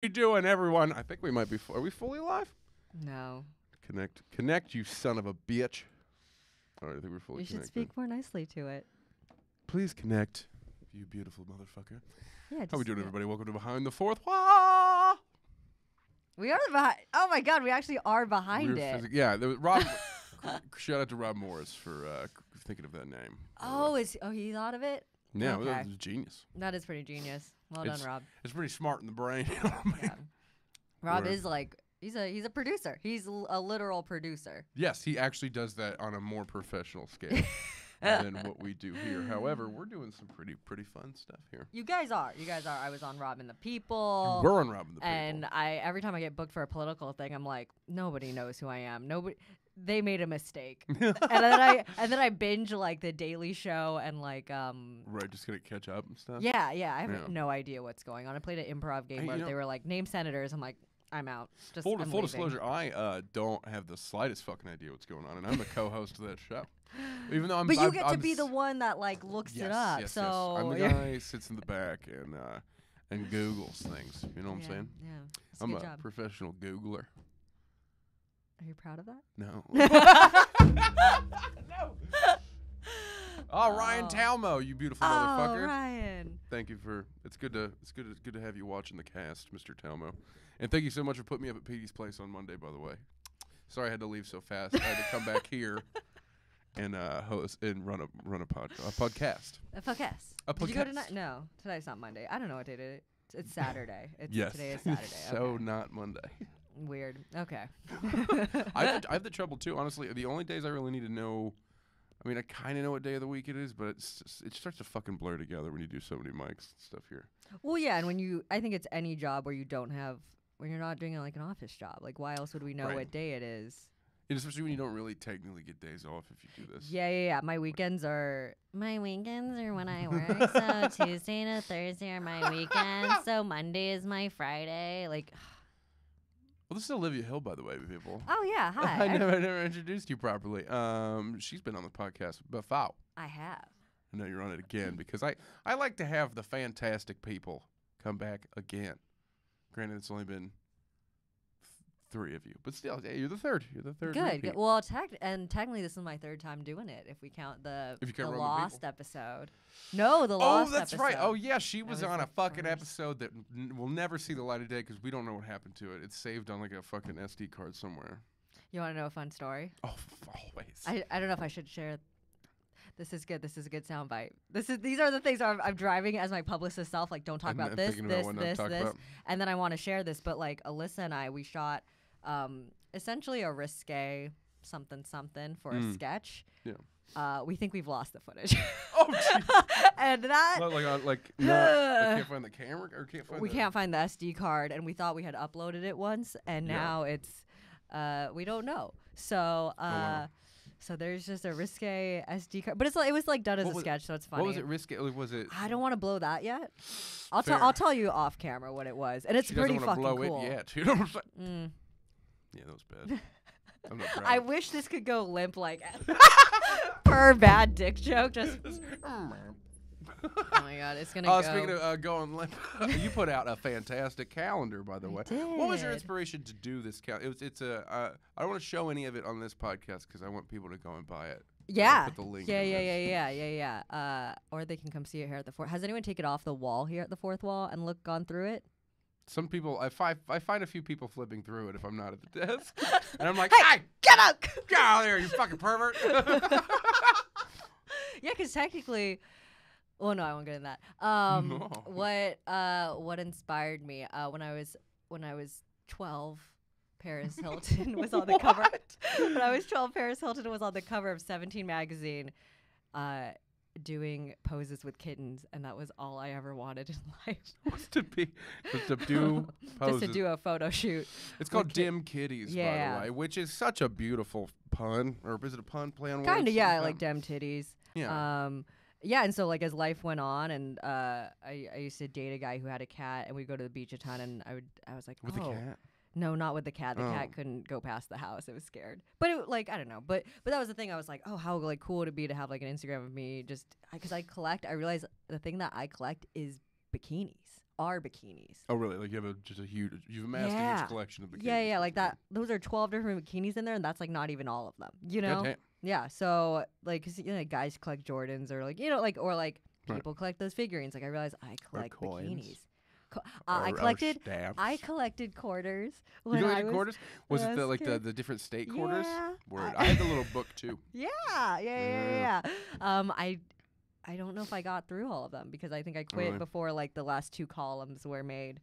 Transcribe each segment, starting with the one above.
you doing, everyone? I think we might be. Are we fully live? No. Connect, you son of a bitch. All right, I think we're fully You should connected. speak more nicely to it. Please connect, you beautiful motherfucker. Yeah. How we doing, everybody? Welcome to Behind the Fourth Wall. We are behind. Oh my God, we actually are behind it. Rob. Shout out to Rob Morris for thinking of that name. He thought of it? Yeah, Okay. that was genius. That is pretty genius. Well done, Rob. It's pretty smart in the brain. You know what I mean? Yeah. Rob is like he's a producer. He's a literal producer. Yes, he actually does that on a more professional scale than what we do here. However, we're doing some pretty fun stuff here. You guys are. I was on Rob and the People. We're on Rob and the People. And every time I get booked for a political thing, I'm like, nobody knows who I am. They made a mistake. and then I binge like the Daily Show and like right, just gonna catch up and stuff. Yeah, I have no idea what's going on. I played an improv game where they were like, name senators. I'm like, I'm out. Just full disclosure, I don't have the slightest fucking idea what's going on, and I'm the co-host of that show. Even though But you get to be the one that like looks it up. Yes, so yes. I'm the guy who sits in the back and Googles things. You know what I'm saying? Yeah. It's I'm good a job. professional Googler. Are you proud of that? No. No. Oh, Ryan Talmo, you beautiful motherfucker. Oh, Ryan. Thank you for. It's good to have you watching the cast, Mr. Talmo, and thank you so much for putting me up at Petey's place on Monday. By the way, sorry I had to leave so fast. I had to come back here and host and run a podcast. A podcast. Did you go tonight? No, tonight's not Monday. I don't know what day it is. It's Saturday. Yes. Today is Saturday. So Okay. not Monday. Weird. Okay. I have the trouble too. Honestly, the only days I really need to know. I mean, I kind of know what day of the week it is, but it starts to fucking blur together when you do so many mics and stuff here. Well, yeah, and I think it's any job where when you're not doing like an office job. Like, why else would we know what day it is? And especially when you don't really technically get days off if you do this. Yeah. My weekends are when I work. So Tuesday to Thursday are my weekends. So Monday is my Friday. Like. Well, this is Olivia Hill, by the way, people. Oh yeah, hi. I never introduced you properly. She's been on the podcast before. I have. I know you're on it again because I like to have the fantastic people come back again. Granted, it's only been three of you, but still, you're the third. You're the third. Good. Well, technically, this is my third time doing it. If we count the Lost episode. No, the Lost episode. Oh, that's right. Oh, yeah, she was on a fucking episode that will never see the light of day because we don't know what happened to it. It's saved on like a fucking SD card somewhere. You want to know a fun story? Oh, always. I don't know if I should share. This is good. This is a good soundbite. These are the things I'm driving as my publicist self. Like, don't talk about this. And then I want to share this. But like Alyssa and I, we shot essentially a risque something for a sketch. Yeah. We think we've lost the footage. Oh, geez. And that we can't find the camera or can't find the SD card, and we thought we had uploaded it once, and now it's we don't know. So so there's just a risque SD card, but it was like done as a sketch, so it's funny. What was it risque? Was it? I don't want to blow that yet. I'll tell you off camera what it was, and it's pretty fucking cool. Blow it yet. You know what I'm saying? Yeah, that was bad. I'm not proud. I wish this could go limp like per bad dick joke. Just. Oh my God, it's gonna go. Speaking of going limp, you put out a fantastic calendar, by the way. Did. What was your inspiration to do this calendar? I don't want to show any of it on this podcast because I want people to go and buy it. Yeah. I'll put the link Yeah. Or they can come see it here at the Fourth. Has anyone taken it off the wall here at the Fourth Wall and gone through it? Some people, I find a few people flipping through it if I'm not at the desk, and I'm like, hey, get out of there, you fucking pervert. Yeah, because technically, well, no, I won't get in that. What inspired me when I was 12, Paris Hilton was on the cover. When I was 12, Paris Hilton was on the cover of 17 magazine. Doing poses with kittens, and that was all I ever wanted in life. Was to do poses. Just to do a photo shoot. It's called Dim Kitties, by the way, which is such a beautiful pun. Or is it a pun? Play on words? Kind of, yeah, like Dim Titties. Yeah. Yeah, and so like as life went on, and I used to date a guy who had a cat, and we'd go to the beach a ton, and I was like, with the cat? No, not with the cat. The cat couldn't go past the house. It was scared. But I don't know. But that was the thing. I was like, oh, how like cool would it be to have like an Instagram of me just because I realized the thing that I collect is bikinis. are bikinis. Oh, really? Like you have you've amassed a huge collection of bikinis. Yeah, like that. Those are 12 different bikinis in there, and that's like not even all of them. You know? Damn. Yeah. So like, 'cause, you know, guys collect Jordans or like, you know, like, or like people collect those figurines. Like I realized I collect bikinis. I collected quarters. You collected quarters? Was it the different state quarters? Yeah. Word. I had the little book too. Yeah. I don't know if I got through all of them because I think I quit before like the last 2 columns were made.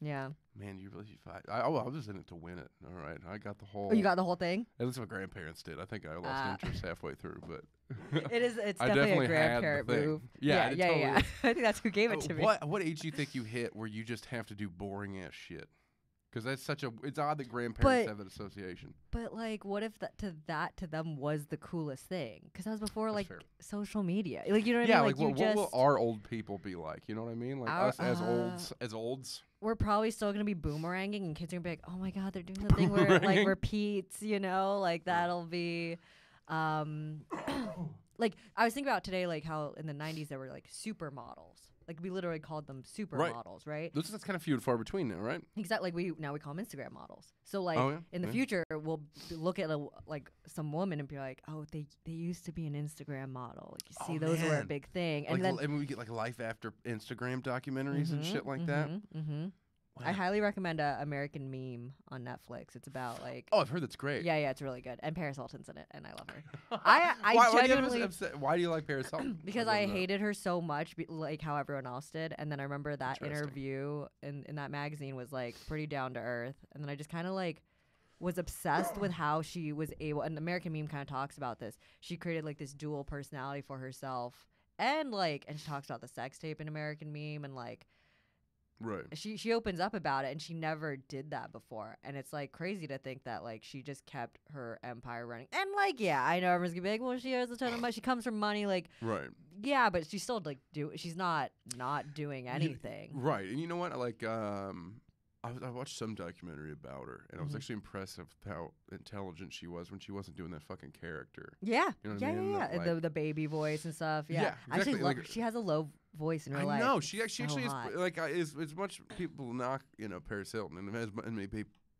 Yeah. Man, you really fight. I was in it to win it. All right, I got the whole. Oh, you got the whole thing? At least my grandparents did. I think I lost interest halfway through, but it's definitely a grandparent move. Yeah. Totally I think that's who gave it to me. What age do you think you hit where you just have to do boring ass shit? Because that's it's odd that grandparents have that association. But like, what if that to them was the coolest thing? Because that was before like social media. Like, you know what I mean? Like what will our old people be like? You know what I mean? Like us as olds. We're probably still gonna be boomeranging, and kids are gonna be like, "Oh my God, they're doing the thing where it like repeats." You know, like that'll be. Like I was thinking about today, like how in the 90s there were like supermodels. Like we literally called them supermodels, right? That's kind of few and far between now, right? Exactly. Like we call them Instagram models. So like in the future, we'll look at like some woman and be like, oh, they used to be an Instagram model. Like you see, those were a big thing. And like, then we get like life after Instagram documentaries and shit like that. Wow. I highly recommend American Meme on Netflix. It's about like. Oh, I've heard that's great. Yeah, it's really good, and Paris Hilton's in it, and I love her. I genuinely. Why do you like Paris Hilton? Because I hated her so much, like how everyone else did, and then I remember that interview in that magazine was like pretty down to earth, and then I just kind of like was obsessed with how she was able. And American Meme kind of talks about this. She created like this dual personality for herself, and she talks about the sex tape in American Meme, and like. Right. She opens up about it, and she never did that before, and it's like crazy to think that like she just kept her empire running. And like, yeah, I know everyone's gonna be like, well, she has a ton of money. She comes from money, like, right. Yeah, but she's still like she's not doing anything. Right. And you know what? Like, I watched some documentary about her, and I was actually impressed with how intelligent she was when she wasn't doing that fucking character. Yeah. You know what I mean? Like, the baby voice and stuff. Yeah. Exactly. Actually, like, she has a low voice in her life. I know. She actually is like as much people knock Paris Hilton, and as many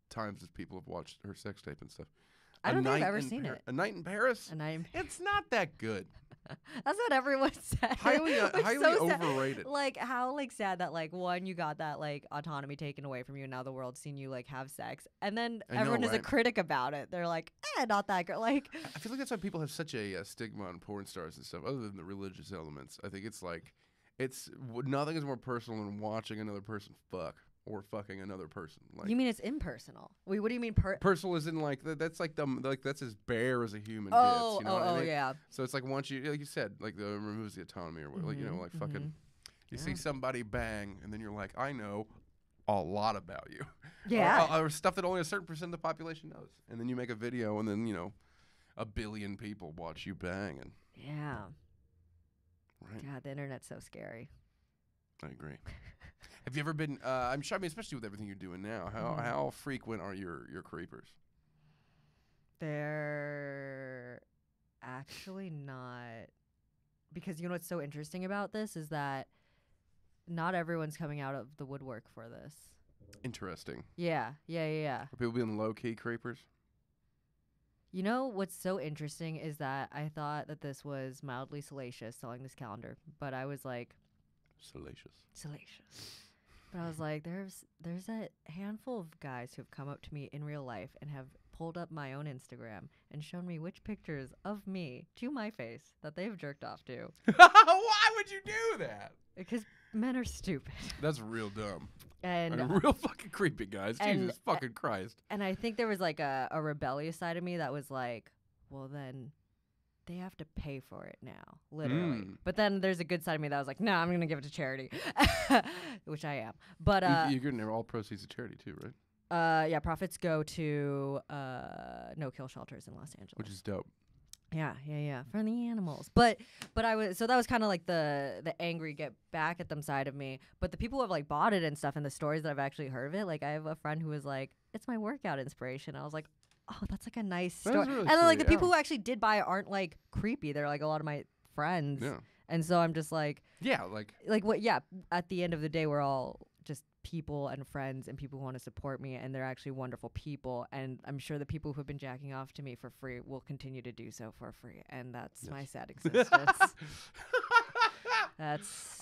times as people have watched her sex tape and stuff. I don't think I've ever seen it. A Night in Paris. It's not that good. That's what everyone said. Highly overrated. Like how sad that like one, you got that like autonomy taken away from you, and now the world's seen you like have sex, and then everyone is a critic about it. They're like, not that good. Like I feel like that's why people have such a stigma on porn stars and stuff, other than the religious elements. I think it's like nothing is more personal than watching another person fuck. Or fucking another person. Like, you mean it's impersonal? Wait, what do you mean personal? Is in like that's like that's as bare as a human gets. You know what I mean? Yeah. So it's like once you, like you said, like removes the autonomy or like like fucking. You see somebody bang, and then you're like, I know a lot about you. Yeah. or stuff that only a certain percent of the population knows, and then you make a video, and then 1 billion people watch you bang, and. Yeah. Right. God, the internet's so scary. I agree. Have you ever been? I'm sure. I mean, especially with everything you're doing now. How frequent are your creepers? They're actually not, because you know what's so interesting about this is that not everyone's coming out of the woodwork for this. Interesting. Yeah. Are people being low key creepers? You know what's so interesting is that I thought that this was mildly salacious selling this calendar, but I was like. Salacious. But I was like, there's a handful of guys who have come up to me in real life and have pulled up my own Instagram and shown me which pictures of me to my face that they've jerked off to. Why would you do that? Because men are stupid. That's real dumb. And real fucking creepy, guys. Jesus fucking Christ. And I think there was like a rebellious side of me that was like, well then. They have to pay for it now, literally. But then there's a good side of me that was like, no, I'm going to give it to charity, which I am. But you're getting all proceeds to charity too, right? Yeah, profits go to no-kill shelters in Los Angeles, which is dope. Yeah, for the animals. But that was kind of like the angry get back at them side of me. But the people who have like bought it and stuff, and the stories that I've actually heard of it, like I have a friend who was like, it's my workout inspiration. I was like, oh, that's like a nice story. Really and then like the people who actually did buy it aren't like creepy. They're like a lot of my friends. Yeah. And so I'm just like, yeah, like what? Yeah. At the end of the day, we're all people and friends and people who want to support me, and they're actually wonderful people, and I'm sure the people who have been jacking off to me for free will continue to do so for free, and that's my sad existence. I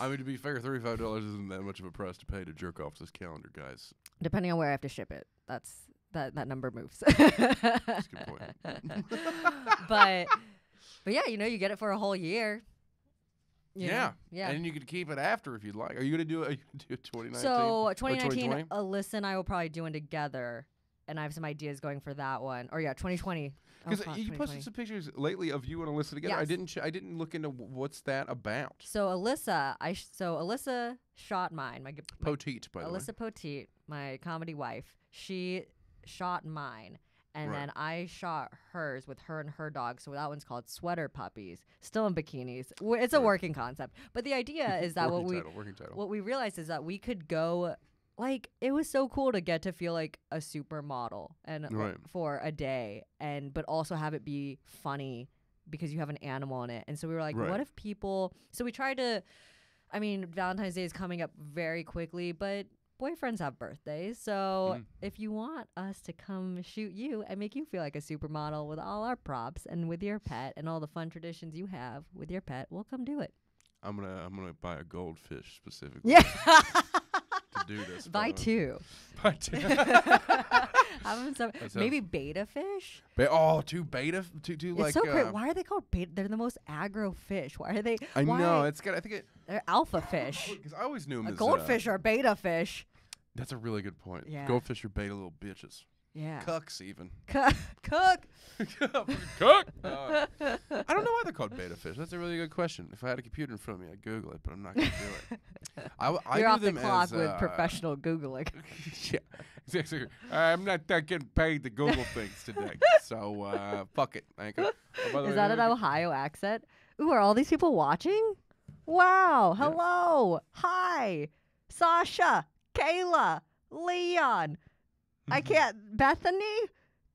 mean, to be fair, $35 isn't that much of a price to pay to jerk off this calendar, guys. Depending on where I have to ship it, that number moves. That's a good point. but yeah, you get it for a whole year. Yeah. And you could keep it after if you'd like. Are you gonna do it 2019? So 2019, Alyssa and I will probably do one together, and I have some ideas going for that one. Or 2020. Because you posted some pictures lately of you and Alyssa together. Yes. I didn't look into what's that about. So Alyssa shot mine. My Poteet, by the way. Alyssa Poteet, my comedy wife. She shot mine. And then I shot hers with her and her dog. So that one's called Sweater Puppies. Still in bikinis. It's a working concept. But the idea is that what we realized is that we could go, like, it was so cool to get to feel like a supermodel and for a day, but also have it be funny because you have an animal in it. And so we were like, what if people? So we tried to. I mean, Valentine's Day is coming up very quickly, but boyfriends have birthdays, so if you want us to come shoot you and make you feel like a supermodel with all our props and with your pet and all the fun traditions you have with your pet, we'll come do it. I'm gonna buy a goldfish specifically. Yeah. to do this. Buy two. Buy two. Maybe beta fish. Two beta. Two it's so great. Why are they called beta? They're the most aggro fish. Why are they? I know it's got. I think they're alpha fish. Because I always knew them as goldfish or beta fish. That's a really good point. Yeah. Goldfish are beta little bitches. Yeah. Cucks even. Cook. Cook. I don't know why they're called beta fish. That's a really good question. If I had a computer in front of me, I'd Google it, but I'm not going to do it. You're off the clock with professional Googling. Yeah. Exactly. I'm not getting paid to Google things today. So, fuck it. I ain't gonna, Is that an Ohio accent? Ooh, are all these people watching? Wow. Hello. Yeah. Hi. Sasha. Kayla. Leon. I can't. Bethany?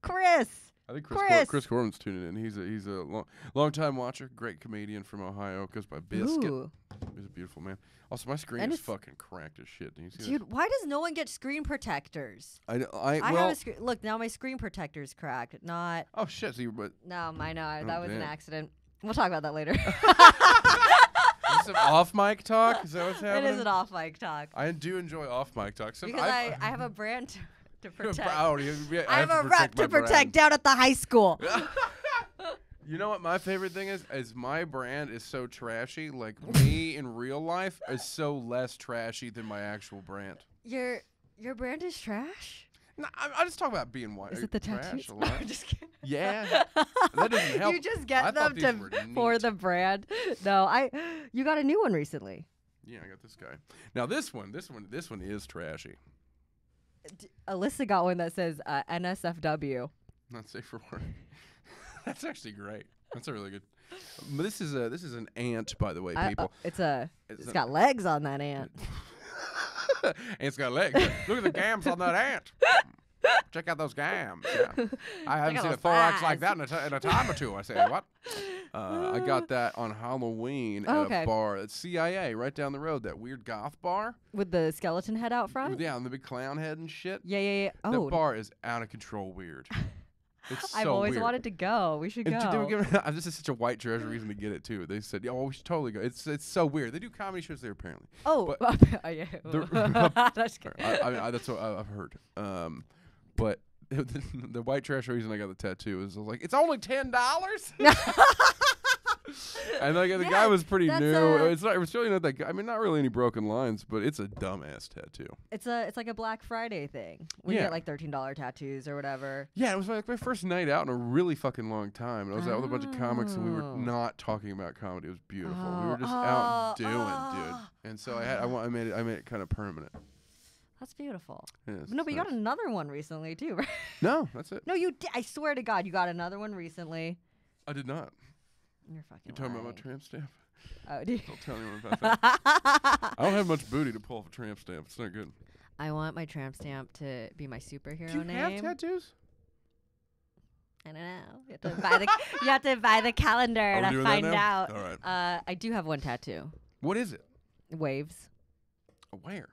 Chris. I think Chris Corbin's tuning in. He's a long time watcher, great comedian from Ohio. Goes by Biscuit. Ooh. He's a beautiful man. Also, my screen is fucking cracked as shit. Do you see Dude, why does no one get screen protectors? I have a screen. Look, now my screen protector's cracked. Not. Oh shit! So no, I know that was an accident. We'll talk about that later. Is this off mic talk? Is that what's happening? It is an off mic talk. I do enjoy off mic talk. Because I have a brand to protect. I have a rep to protect down at the high school. You know what my favorite thing is? Is my brand is so trashy. Like me in real life is so less trashy than my actual brand. Your brand is trash? No, I just talk about being white. Is it the tattoos? A lot. I'm just kidding. Yeah, that doesn't help. You just get them for the brand. No, you got a new one recently. Yeah, I got this guy. Now this one is trashy. Alyssa got one that says NSFW. Not safe for work. That's actually great. That's a really good. This is an ant, by the way, people. It's got legs on that ant. It's got legs. Look at the gams on that ant. Check out those gams. Yeah. I haven't seen a thorax like that in a time or two. I say, what? I got that on Halloween at a bar at CIA right down the road. That weird goth bar with the skeleton head out front. Yeah, and the big clown head and shit. Yeah. That bar is out of control weird. It's so I've always weird. wanted to go. We should go. This is such a white trash reason to get it too. They said, "Oh, we should totally go." It's so weird. They do comedy shows there apparently. Oh, yeah. That's good. That's what I've heard. But the white trash reason I got the tattoo is I was like, it's only $10. And like the guy was pretty new. It's really not that. I mean, not really any broken lines, but it's a dumbass tattoo. It's like a Black Friday thing. We get like $13 tattoos or whatever. Yeah, it was like my first night out in a really fucking long time, and I was out with a bunch of comics, and we were not talking about comedy. It was beautiful. We were just out doing, dude. And so I made it kind of permanent. That's beautiful. Yeah, no, but you got another one recently too, right? No, that's it. No, you did. I swear to God, you got another one recently. I did not. You're fucking You talking about my tramp stamp? Oh, dude. Don't tell anyone about that. I don't have much booty to pull off a tramp stamp. It's not good. I want my tramp stamp to be my superhero name. Do you have tattoos? I don't know. You have to buy the calendar to find out. All right. I do have one tattoo. What is it? Waves. Where?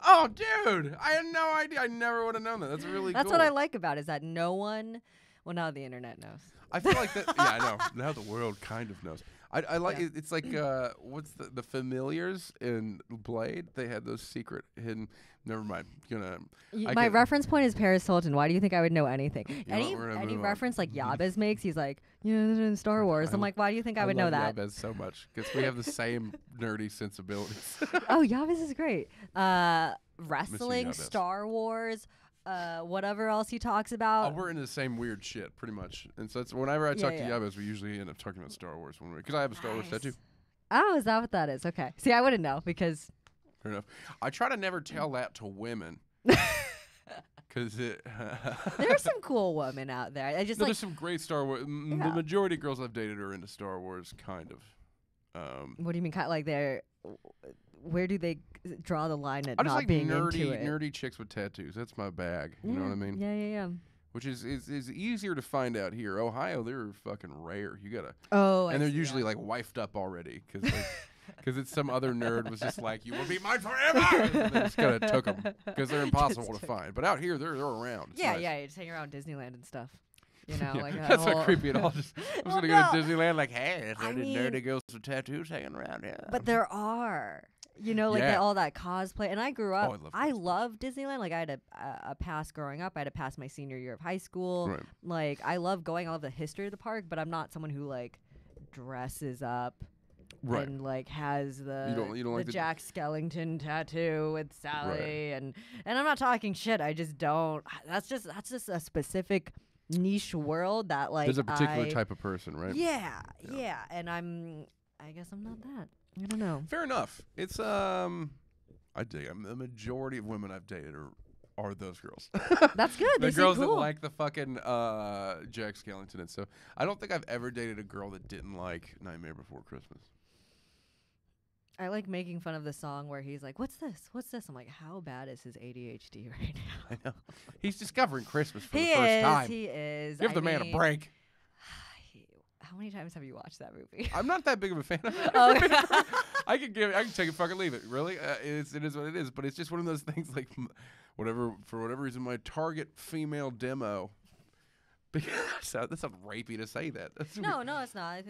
Oh, dude, I had no idea. I never would have known that. That's really That's cool. what I like about it, is that no one, well, now the internet knows. I feel like that. Yeah, I know. Now the world kind of knows. I like it. It's like what's the Familiars in Blade? They had those secret hidden. Never mind. My reference point is Paris Hilton. Why do you think I would know anything? Any reference like Yabez makes, he's like, in Star Wars. I'm like, why do you think I would know that? Yabez so much because we have the same nerdy sensibilities. Oh, Yabez is great. Wrestling, Star Wars. Whatever else he talks about. Oh, we're into the same weird shit, pretty much. And so it's whenever I talk to Yabez, we usually end up talking about Star Wars because I have a Star Wars tattoo. Oh, is that what that is? Okay. See, I wouldn't know because. Fair enough. I try to never tell that to women. Because there's some cool women out there. There's some great Star Wars. The majority of girls I've dated are into Star Wars, kind of. What do you mean, kind of like they're? Where do they draw the line at I just not like being into it? nerdy chicks with tattoos. That's my bag. You know what I mean? Yeah. Which is easier to find out here. Ohio, they're fucking rare. You gotta. Oh, and they're usually like wifed up already because it's some other nerd was just like, you will be mine forever. And they just kind of took them because they're impossible to find. But out here, they're around. It's nice. You just hang around Disneyland and stuff. You know, like that's not creepy at all. I'm just gonna go to Disneyland like, hey, there's nerdy girls with tattoos hanging around here. But there are. You know, like all that cosplay. And I grew up, I love Disneyland. Like, I had a pass growing up. I had a pass my senior year of high school. Right. Like, I love going. I love the history of the park, but I'm not someone who, like, dresses up and, like, has the Jack Skellington tattoo with Sally. And I'm not talking shit. I just don't. That's just a specific niche world that, like, there's a particular type of person, right? Yeah. And I guess I'm not that. I don't know. Fair enough. It's I dig. The majority of women I've dated are those girls. That's good. The girls that like the fucking Jack Skellington and stuff. I don't think I've ever dated a girl that didn't like Nightmare Before Christmas. I like making fun of the song where he's like, "What's this? What's this?" I'm like, "How bad is his ADHD right now?" I know. He's discovering Christmas for the first time. He is. Give the man a break. How many times have you watched that movie? I'm not that big of a fan of it. I can take it, fucking leave it. Really, it is what it is. But it's just one of those things. Like, for whatever reason, my target female demo. That sounds rapey to say that. No, it's not.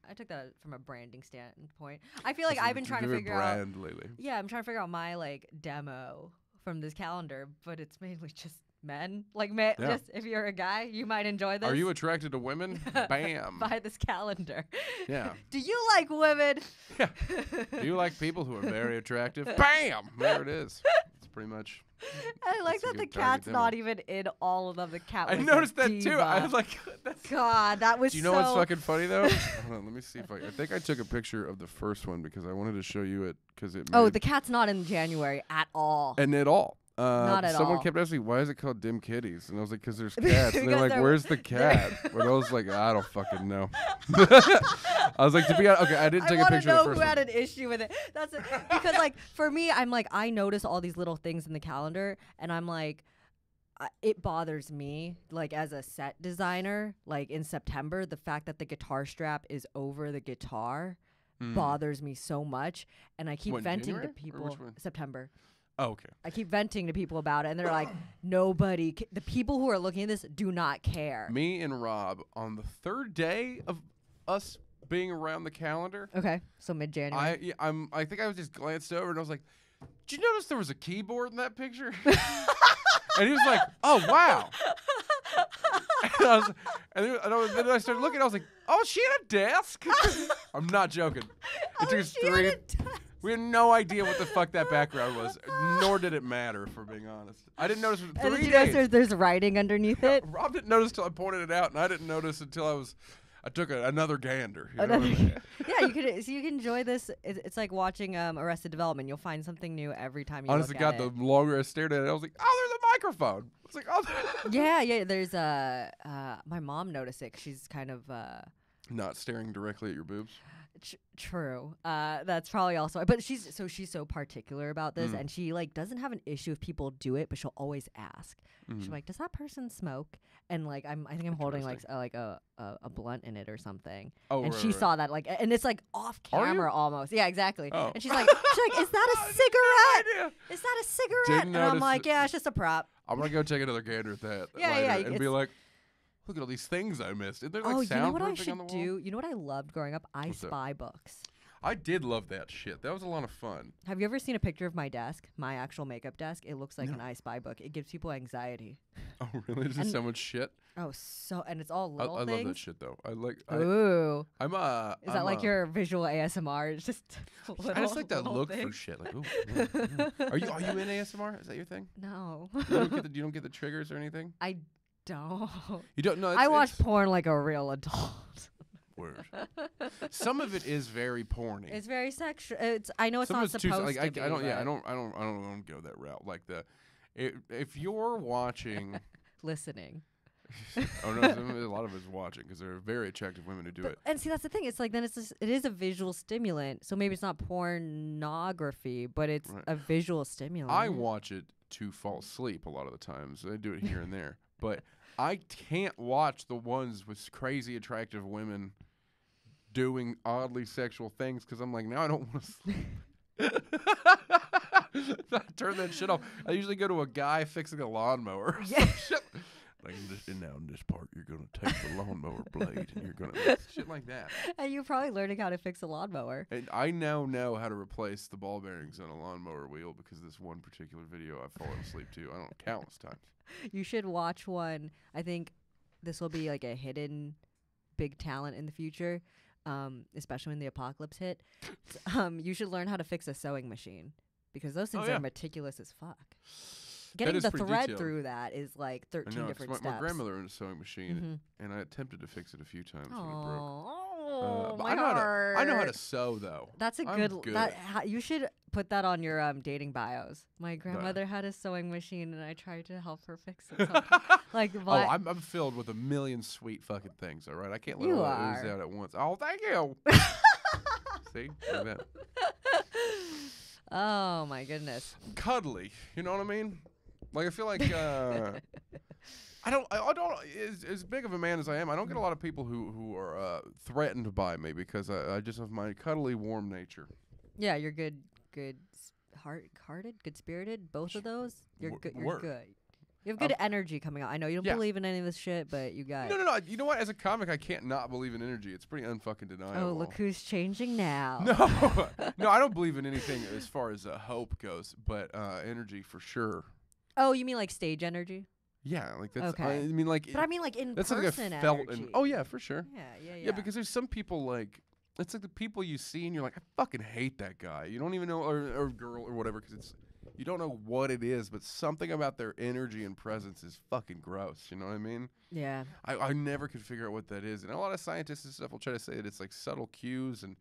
I took that from a branding standpoint. I feel like I've been trying to figure out. Lately. Yeah, I'm trying to figure out my like demo from this calendar, but it's mainly just men. Like, just if you're a guy, you might enjoy this. Are you attracted to women? Bam. Buy this calendar. Yeah. Do you like women? Yeah. Do you like people who are very attractive? Bam. There it is. It's pretty much. I like that the cat's not even in all of them. The cat was I noticed that diva. too. I was like, God, that was so... Do you know what's fucking funny, though? Hold on, let me see if I think I took a picture of the first one because I wanted to show you it. The cat's not in January at all. And at all. Not at all. Someone kept asking me, why is it called Dim Kitties? And I was like, because there's cats. And they're like, where's the cat? But I was like, I don't fucking know. I was like, to be honest, okay, I didn't take a picture of the first one. I want to know who had an issue with it. That's it. Because, like, for me, I'm like, I notice all these little things in the calendar, and I'm like, it bothers me, like, as a set designer, like, in September, the fact that the guitar strap is over the guitar bothers me so much. And I keep venting to people. September. Oh, okay. I keep venting to people about it, and they're like, nobody, the people who are looking at this do not care. Me and Rob, on the third day of us being around the calendar. Okay, so mid-January. I think I just glanced over, and I was like, did you notice there was a keyboard in that picture? And he was like, oh, wow. And then I started looking, I was like, oh, she had a desk? I'm not joking. It took us 3... We had no idea what the fuck that background was, nor did it matter, for being honest. I didn't notice for 3 days. There's writing underneath it? Rob didn't notice until I pointed it out, and I didn't notice until I took another gander. You know what I mean? Yeah, you can enjoy this. It's like watching Arrested Development. You'll find something new every time you Honestly, look at it. the longer I stared at it, I was like, oh, there's a microphone. It's like, oh. Yeah, there's my mom noticed it 'cause she's kind of... Not staring directly at your boobs? True. That's probably also. But she's so particular about this, and she like doesn't have an issue if people do it, but she'll always ask. She's like, "Does that person smoke?" And like, I think I'm holding like a blunt in it or something. Oh, and right, she right. saw that like, and it's like off camera almost. Yeah, exactly. Oh. And she's like, "Is that a cigarette? Is that a cigarette?" And I'm like, "Yeah, it's just a prop." I'm gonna go take another gander at that. Yeah, and be like, look at all these things I missed. Is there like you know what I soundproofing on the should wall? do? You know what I loved growing up? I Spy books. I did love that shit. That was a lot of fun. Have you ever seen a picture of my desk, my actual makeup desk? It looks like an I Spy book. It gives people anxiety. Oh, really? Is it so much shit? Oh, and it's all little things. I love that shit though. Ooh. Is that like your visual ASMR? It's just little, I just like that look things. for shit. Like, ooh, Are you in ASMR? Is that your thing? No. You don't get the triggers or anything? I don't. You don't know? I watch porn like a real adult. Word. Some of it is very porny. It's very sexual. I know it's not supposed to be. I don't go that route. Like if you're watching, listening. Oh no, a lot of us watching because there are very attractive women who do it. And see, that's the thing. It's like then it is a visual stimulant. So maybe it's not pornography, but it's a visual stimulant. I watch it to fall asleep a lot of the times. I do it here and there, but I can't watch the ones with crazy attractive women doing oddly sexual things because I'm like, now I don't want to sleep. I turn that shit off. I usually go to a guy fixing a lawnmower. Yeah. Like now in this part, you're gonna take the lawnmower blade and you're gonna shit like that. And you're probably learning how to fix a lawnmower. And I now know how to replace the ball bearings on a lawnmower wheel because of this one particular video I've fallen asleep to. I don't know, countless times. You should watch one. I think this will be like a hidden big talent in the future, especially when the apocalypse hit. You should learn how to fix a sewing machine because those things are meticulous as fuck. Getting the thread through that is like 13 different steps. My grandmother owned a sewing machine, and I attempted to fix it a few times when it broke. Oh, but my heart. I know how to sew, though. That's a good. You should put that on your dating bios. My grandmother had a sewing machine, and I tried to help her fix it. Like, what? I'm filled with a million sweet fucking things. All right, I can't let it all ooze out at once. Oh, thank you. See, like that. Oh my goodness. Cuddly, you know what I mean? Like I feel like I don't as big of a man as I am, I don't get a lot of people who are threatened by me because I just have my cuddly, warm nature. Yeah, you're good hearted, good spirited, both of those. You're good. You're good. You have good energy coming out. I know you don't believe in any of this shit, but you got No. You know what? As a comic, I can't not believe in energy. It's pretty unfucking deniable. Oh, look who's changing now. No, I don't believe in anything as far as hope goes, but energy for sure. Oh, you mean like stage energy? Yeah, like that's. Okay. I mean, like. But I mean, like in that's person like a felt energy. Oh yeah, for sure. Yeah. Yeah, because there's some people like. It's like the people you see and you're like, I fucking hate that guy. You don't even know, or girl or whatever, because it's. You don't know what it is, but something about their energy and presence is fucking gross. You know what I mean? Yeah. I never could figure out what that is, and a lot of scientists and stuff will try to say that it's like subtle cues and.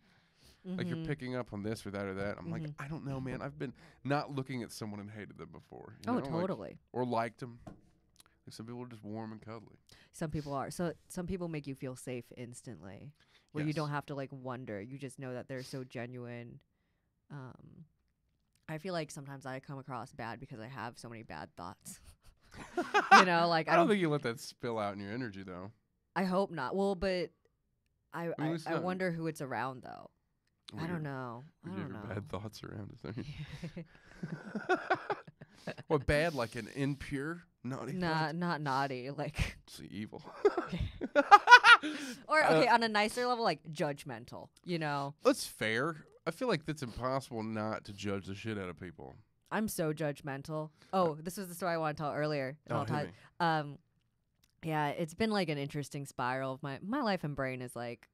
Like you're picking up on this or that or that. I'm like, I don't know, man. I've been not looking at someone and hated them before. You know? Totally. Or liked them. Like some people are just warm and cuddly. Some people are. So some people make you feel safe instantly, where you don't have to like wonder. You just know that they're so genuine. I feel like sometimes I come across bad because I have so many bad thoughts. You know, like I don't think you let that spill out in your energy, though. I hope not. Well, but I wonder who it's around, though. I don't know. You have bad thoughts around it, don't you? What, bad? Like an impure, naughty thought? Not naughty. Like... It's evil. Or, okay, on a nicer level, like judgmental, you know? That's fair. I feel like that's impossible not to judge the shit out of people. I'm so judgmental. Oh, this was the story I wanted to tell earlier. Yeah, it's been like an interesting spiral of my life and brain is like,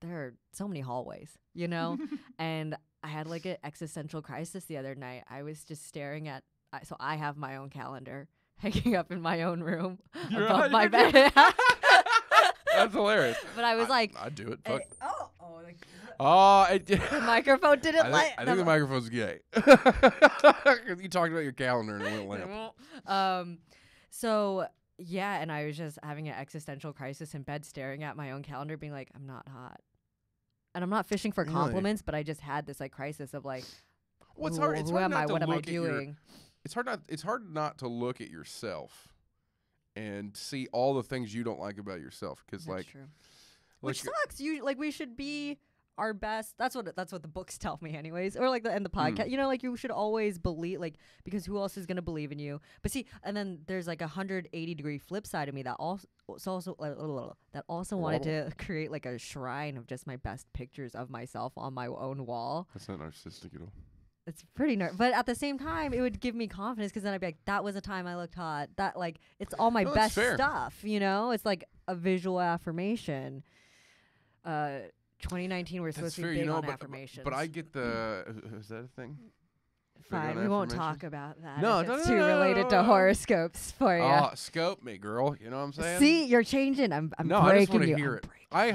there are so many hallways, you know? And I had like an existential crisis the other night. I was just staring at, so I have my own calendar hanging up in my own room above my bed. That's hilarious. But I was like, I'd do it. Fuck. The microphone didn't I think the microphone's gay. You talked about your calendar and it went lamp. So yeah, and I was just having an existential crisis in bed, staring at my own calendar, being like, I'm not hot. And I'm not fishing for compliments, but I just had this like crisis of like, well, who am I? What am I doing? It's hard not to look at yourself and see all the things you don't like about yourself. Because like, true. Which sucks. We should be our best. That's what the books tell me, anyways. Or like the podcast. You know, like you should always believe, like, because who else is gonna believe in you? But see, and then there's like 180-degree flip side of me that also wanted to create like a shrine of just my best pictures of myself on my own wall. That's not narcissistic at all. It's pretty but at the same time, it would give me confidence because then I'd be like, that was a time I looked hot. That like, it's all my best stuff, you know? It's like a visual affirmation. 2019, we're supposed to be big on affirmations. But I get the, is that a thing? Fine, we won't talk about that. No, it's too related to horoscopes for you. Oh, scope me, girl. You know what I'm saying? See, you're changing. I'm breaking you. No, I just want to hear it. I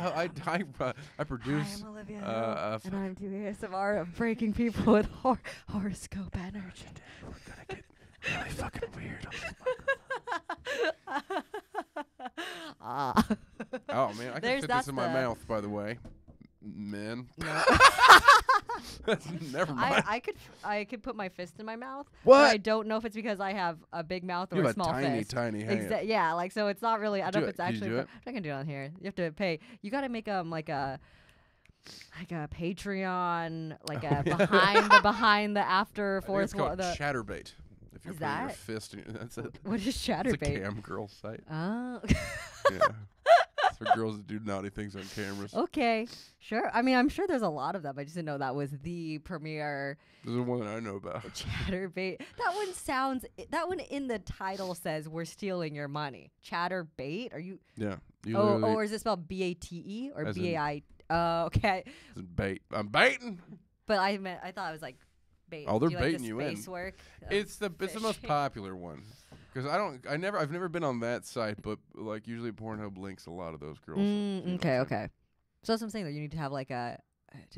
produce. I'm Olivia Hill, and I'm doing ASMR of breaking people with horoscope energy. We're gonna get really fucking weird on this microphone. Oh man, I can fit this in my mouth. By the way, men. No. Never mind. I could put my fist in my mouth. What? But I don't know if it's because I have a big mouth or a small fist. Tiny hand. Yeah, like so it's not really. I don't know if it's actually. I'm not gonna do it on here. You have to pay. You got to make like a Patreon, like behind the after fourth wall. Chatterbait. If you're putting your fist in, that's it. What is Chatterbait? It's a cam girl site. Oh. Yeah. For girls that do naughty things on cameras. Okay, sure. I mean, I'm sure there's a lot of them. I just didn't know that was the premier. There's the one that I know about. Chatterbait. That one in the title says we're stealing your money. Chatterbait? Are you? Yeah. Or is it spelled BATE or BAI? Oh, okay. It's bait. I'm baiting. But I thought it was like bait. Oh, they're baiting you in. Space work. It's the most popular one. Because I've never been on that site, but like usually Pornhub links a lot of those girls. Okay. So that's what I'm saying. That you need to have like to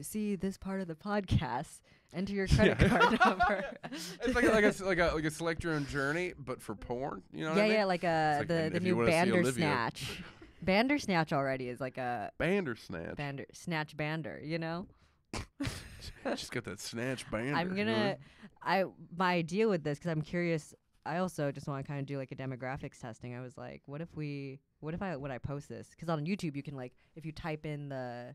see this part of the podcast, enter your credit card number. It's like a select your own journey, but for porn. You know what I mean? Yeah, like the new Bandersnatch. Bandersnatch already is like a Bandersnatch. Snatch bander, you know. She's got that snatch bander. I'm gonna. My idea with this, because I'm curious. I also just want to kind of do like a demographics testing. I was like, what if I post this? Because on YouTube, you can like, if you type in the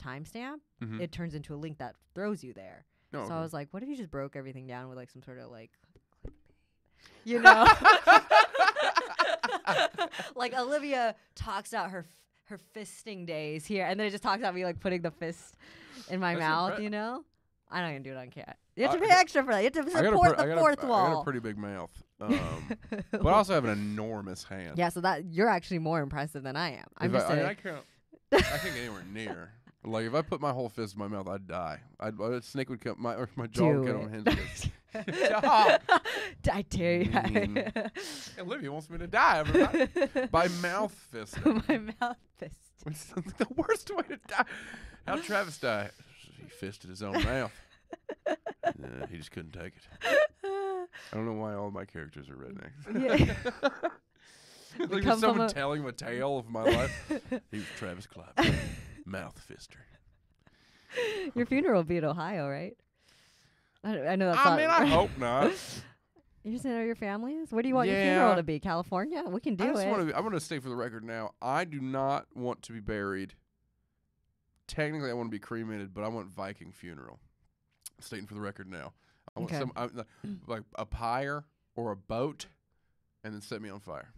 timestamp, it turns into a link that throws you there. Oh, so I was like, what if you just broke everything down with like some sort of like, you know, like Olivia talks out her fisting days here, and then it just talks about me like putting the fist in my mouth, you know. I'm not gonna do it on camera. You have to pay extra for that. You have to support the fourth wall. I got a pretty big mouth, but I also have an enormous hand. Yeah, so that you're actually more impressive than I am. I can't get anywhere near. Like if I put my whole fist in my mouth, I'd die. A snake would come, my jaw would cut on my hands. I dare you. Olivia wants me to die by mouth fist. My mouth fist. It's the worst way to die. How'd Travis die? He fisted his own mouth. He just couldn't take it. I don't know why all my characters are rednecks. Yeah. Like there's someone telling him a tale of my life. He was Travis Clive, mouth fister. Your funeral will be in Ohio, right? I know that's I hope not. You just know your family is? Where do you want your funeral to be? California? We can do it. I'm going to state for the record now, I do not want to be buried. Technically, I want to be cremated, but I want Viking funeral. Stating for the record now. I want like a pyre or a boat, and then set me on fire.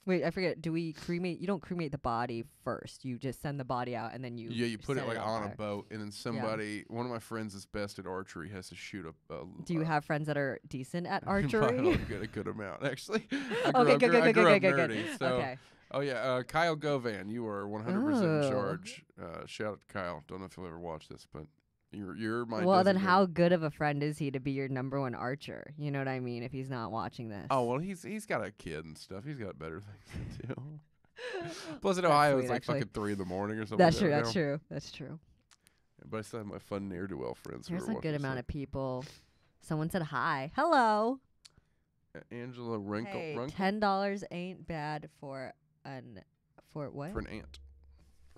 Wait, I forget. Do we cremate? You don't cremate the body first. You just send the body out, and then you you put it like on a boat, and then somebody. One of my friends that's best at archery has to shoot a. Do you have friends that are decent at archery? A good amount actually. Good. So, okay. Oh yeah, Kyle Govan, you are 100% in charge. Shout out to Kyle. Don't know if you'll ever watch this, but you're my. Well, then how good of a friend is he to be your #1 archer? You know what I mean? If he's not watching this. Oh well, he's got a kid and stuff. He's got better things to do. Plus in Ohio, it's like fucking 3 in the morning or something. That's true. That's true. Yeah, but I still have my fun ne'er-do-well friends. There's a good amount of people. Someone said hi. Hello. Angela Wrinkle. Hey, $10 ain't bad for what? For an ant.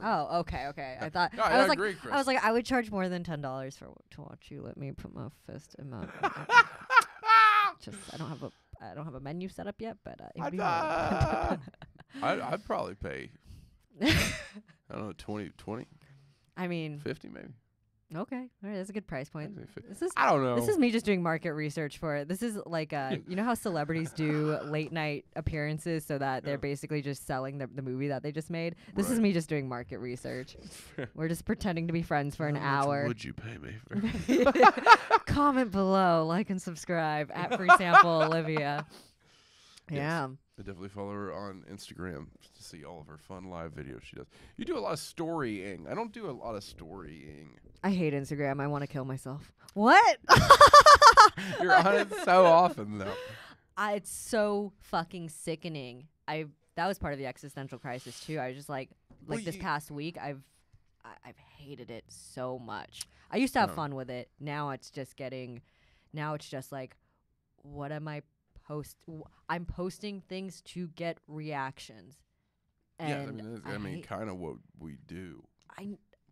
Oh, okay. I thought No, I was agree, Chris. I was like, I would charge more than $10 to watch you let me put my fist in my. Just I don't have a menu set up yet, but I'd probably pay. I don't know, 20. I mean, 50 maybe. Okay, all right, that's a good price point. I don't know. This is me just doing market research for it. This is like you know how celebrities do late night appearances so that they're basically just selling the movie that they just made. This is me just doing market research. We're just pretending to be friends for an hour. Would you pay me for? Comment below, like and subscribe at Free Sample Olivia. Yes. Yeah. I definitely follow her on Instagram to see all of her fun live videos she does. You do a lot of storying. I don't do a lot of storying. I hate Instagram. I want to kill myself. What? You're on it so often, though. It's so fucking sickening. That was part of the existential crisis too. I was just like this past week, I've hated it so much. I used to have fun with it. Now it's just like, what am I I'm posting things to get reactions. And I mean, kind of what we do.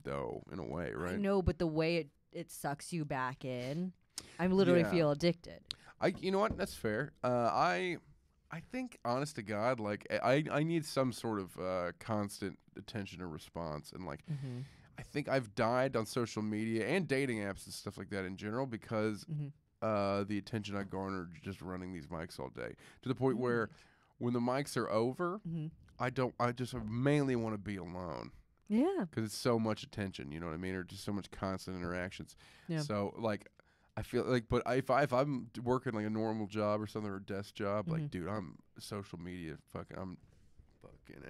Though, in a way, right? I know, but the way it sucks you back in, I literally feel addicted. You know what? That's fair. I think, honest to God, like I need some sort of constant attention or response, and like I think I've died on social media and dating apps and stuff like that in general because the attention I garnered just running these mics all day, to the point where when the mics are over, I just mainly want to be alone. Yeah. Because it's so much attention, you know what I mean? Or just so much constant interactions. Yeah. So, like, I feel like, but if I'm working like a normal job or something, or a desk job, like, dude, I'm social media I'm fucking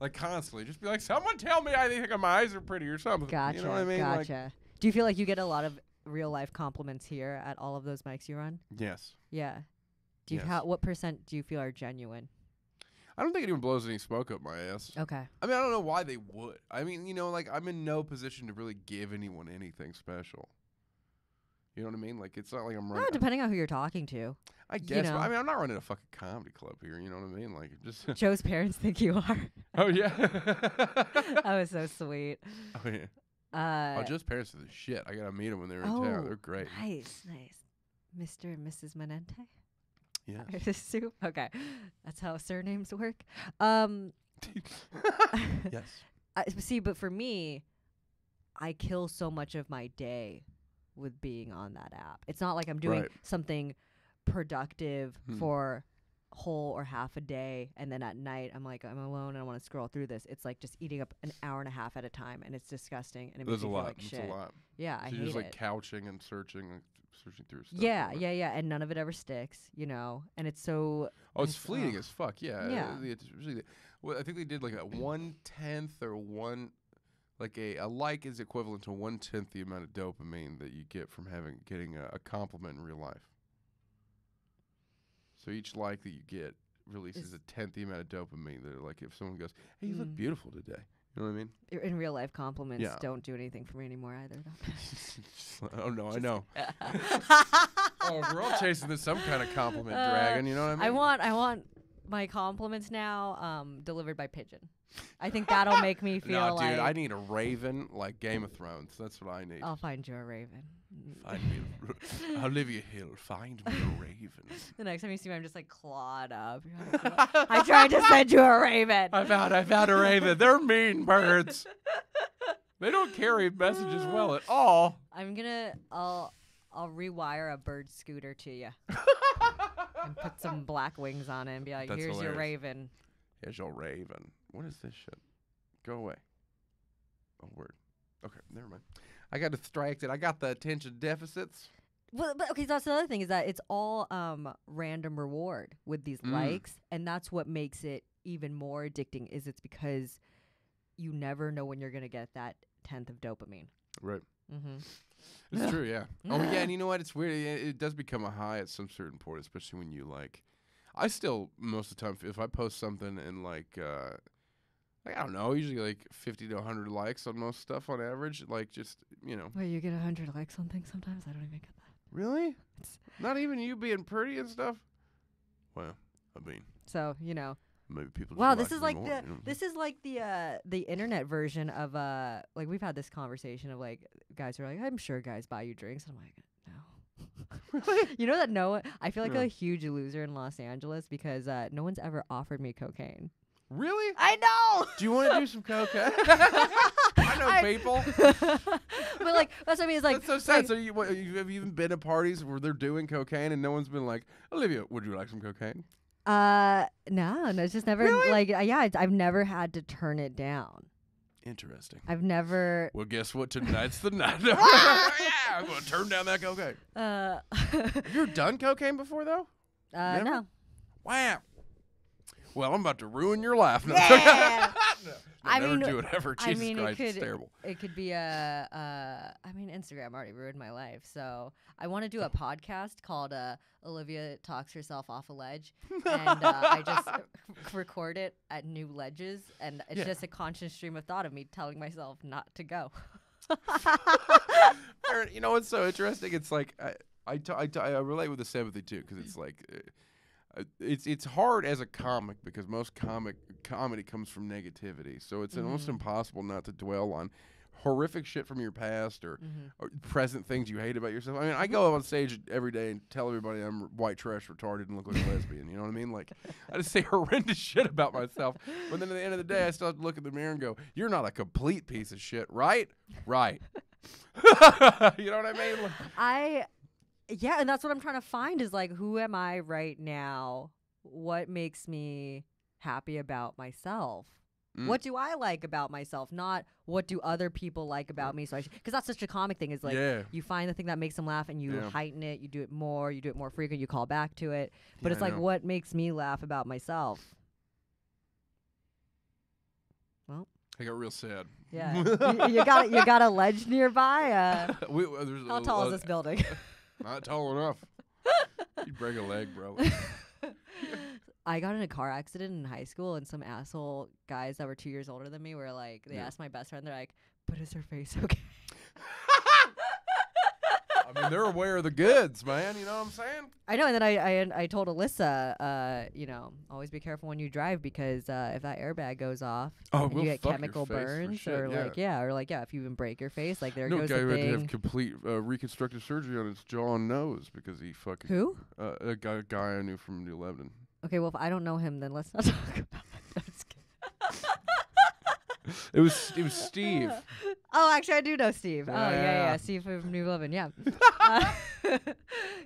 like constantly. Just be like, someone tell me I think my eyes are pretty or something. Gotcha. You know what I mean? Gotcha. Like, do you feel like you get a lot of real life compliments here at all of those mics you run? Yes. Yeah. What % do you feel are genuine? I don't think anyone blows any smoke up my ass. Okay. I mean, I don't know why they would. I mean, you know, like, I'm in no position to really give anyone anything special. You know what I mean? Like, it's not like I'm running. No, depending on who you're talking to. I guess. But, I mean, I'm not running a fucking comedy club here. You know what I mean? Like, just. Joe's parents think you are. Oh, yeah. That was so sweet. Oh, yeah. Joe's parents are the shit. I got to meet them when they're in town. They're great. Nice. Mr. and Mrs. Menente? Yes. Okay. That's how surnames work. Yes. See, but for me, I kill so much of my day with being on that app. It's not like I'm doing something productive for whole or half a day, and then at night I'm like, I'm alone and I want to scroll through this. It's like just eating up an hour and a half at a time, and it's disgusting. And it makes me feel like shit. There's a lot. Yeah, I hate it. You're just like couching and searching through stuff. Yeah, and none of it ever sticks, you know. And it's so. Oh, it's fleeting as fuck. Yeah. I think they did like a 1/10 or one. Like a like is equivalent to 1/10 the amount of dopamine that you get from getting a compliment in real life. So each like that you get releases a 10th the amount of dopamine. That like if someone goes, "Hey, you look beautiful today," you know what I mean? In real life, compliments don't do anything for me anymore either. Oh no, I know. Oh, we're all chasing some kind of compliment dragon. You know what I mean? I want my compliments now delivered by pigeon. I think that'll make me feel like. No, dude, I need a raven like Game of Thrones. That's what I need. I'll find you a raven. Find me Olivia Hill. Find me a raven. The next time you see me, I'm just like clawed up. I tried to send you a raven. I found a raven. They're mean birds. They don't carry messages well at all. I'll rewire a bird scooter to you and put some black wings on it and be like, "Here's hilarious. Your raven." Here's your raven. What is this shit? Go away. Oh, word. Okay, never mind. I got distracted. I got the attention deficits. Well, but okay, so that's the other thing is that it's all random reward with these likes, and that's what makes it even more addicting. Is it's because you never know when you're gonna get that 10th of dopamine. Right. It's true. Yeah. Oh yeah, and you know what? It's weird. It does become a high at some certain point, especially when you like. I still most of the time, if I post something and like I don't know, usually like 50 to 100 likes on most stuff on average. Like just, you know. Wait, you get 100 likes on things sometimes? I don't even get that. Really? Not even you being pretty and stuff? Well, I mean. So, you know, Maybe people. Wow, just this is me like more, the you know? this is like the internet version of like we've had this conversation of like guys who are like, I'm sure guys buy you drinks. And I'm like, no. You know that no one. I feel like a huge loser in Los Angeles because no one's ever offered me cocaine. Really? I know. Do you want to do some cocaine? I know people. But like that's what I mean. It's like that's so sad. So you have even been at parties where they're doing cocaine and no one's been like, Olivia, would you like some cocaine? No, it's just never Really? like I've never had to turn it down. Interesting. I've never. Well, guess what? Tonight's the night. Yeah, I'm gonna turn down that cocaine. Have you ever done cocaine before though? No. Wow. Well, I'm about to ruin your life. No, Yeah. no, I never mean, do it ever. Jesus Christ, it's terrible. It could be I mean, Instagram already ruined my life. So I want to do a podcast called Olivia Talks Herself Off a Ledge. And I just record it at new ledges. And it's just a constant stream of thought of me telling myself not to go. You know what's so interesting? It's like I relate with the sympathy too, because it's like it's hard as a comic because most comedy comes from negativity, so it's almost impossible not to dwell on horrific shit from your past or present things you hate about yourself. I mean, I go up on stage every day and tell everybody I'm white trash retarded and look like a lesbian. You know what I mean? Like, I just say horrendous shit about myself. But then at the end of the day, I still have to look in the mirror and go, "You're not a complete piece of shit, right? Right." You know what I mean? Like, yeah, and that's what I'm trying to find is like, who am I right now? What makes me happy about myself? What do I like about myself? Not what do other people like about me? So because that's such a comic thing is like you find the thing that makes them laugh and you heighten it. You do it more frequent. You call back to it. But it's like, what makes me laugh about myself? Well, I got real sad. Yeah, you got a ledge nearby. How tall is this building? Not tall enough. You'd break a leg, bro. I got in a car accident in high school, and some asshole guys that were 2 years older than me were like, they asked my best friend, they're like, "But is her face okay?" I mean, they're aware of the goods, man. You know what I'm saying? I know. And then I told Alyssa, you know, always be careful when you drive because if that airbag goes off, you get chemical burns or if you even break your face, like there goes the thing. No guy had to have complete reconstructive surgery on his jaw and nose because he fucking who? A guy I knew from New Lebanon. Okay, well if I don't know him, then let's not talk about it. I'm just kidding. It was Steve. Oh, actually, I do know Steve. Yeah. Oh, yeah. Steve from New Lebanon, yeah.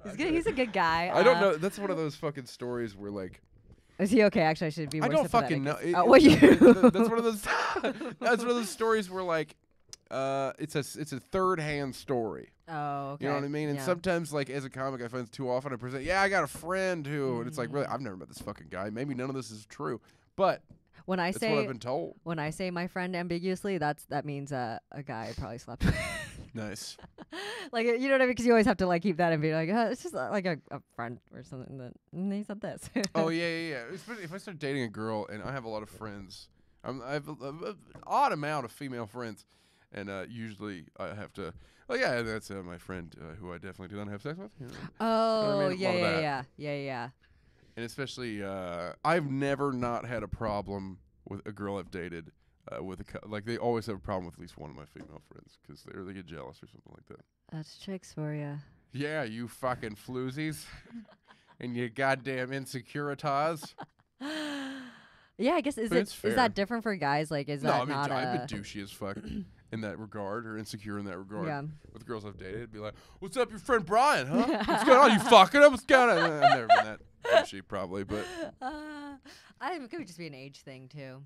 He's good. He's a good guy. I don't know. That's one of those fucking stories where, like... Is he okay? Actually, I should be more I don't sympathetic. fucking know. What you? That's one of those... That's one of those stories where, like, it's a third-hand story. Oh, okay. You know what I mean? And sometimes, like, as a comic, I find too often I present, I got a friend who... And it's like, really, I've never met this fucking guy. Maybe none of this is true. But... That's what I've been told. When I say my friend ambiguously, that means a guy I probably slept with. Nice. Like, you know what I mean? Because you always have to like keep that and be like, it's just like a friend or something. And he said this. Oh yeah. If I start dating a girl, and I have a lot of friends, I have an odd amount of female friends, and usually I have to. Oh yeah, that's my friend who I definitely do not have sex with. You know? Oh, you know what I mean? yeah. And especially, I've never not had a problem with a girl I've dated like they always have a problem with at least one of my female friends because they get jealous or something like that. That's chicks for you. Yeah, you fucking floozies. And you goddamn insecuritas. Yeah, I guess is that different for guys? Like, is that not I've been douchey as fuck in that regard, or insecure in that regard. Yeah. With girls I've dated, it'd be like, "What's up, your friend Brian? Huh? What's going on? You fucking up? What's going on?" I've never been that douchey, probably, but it could just be an age thing too.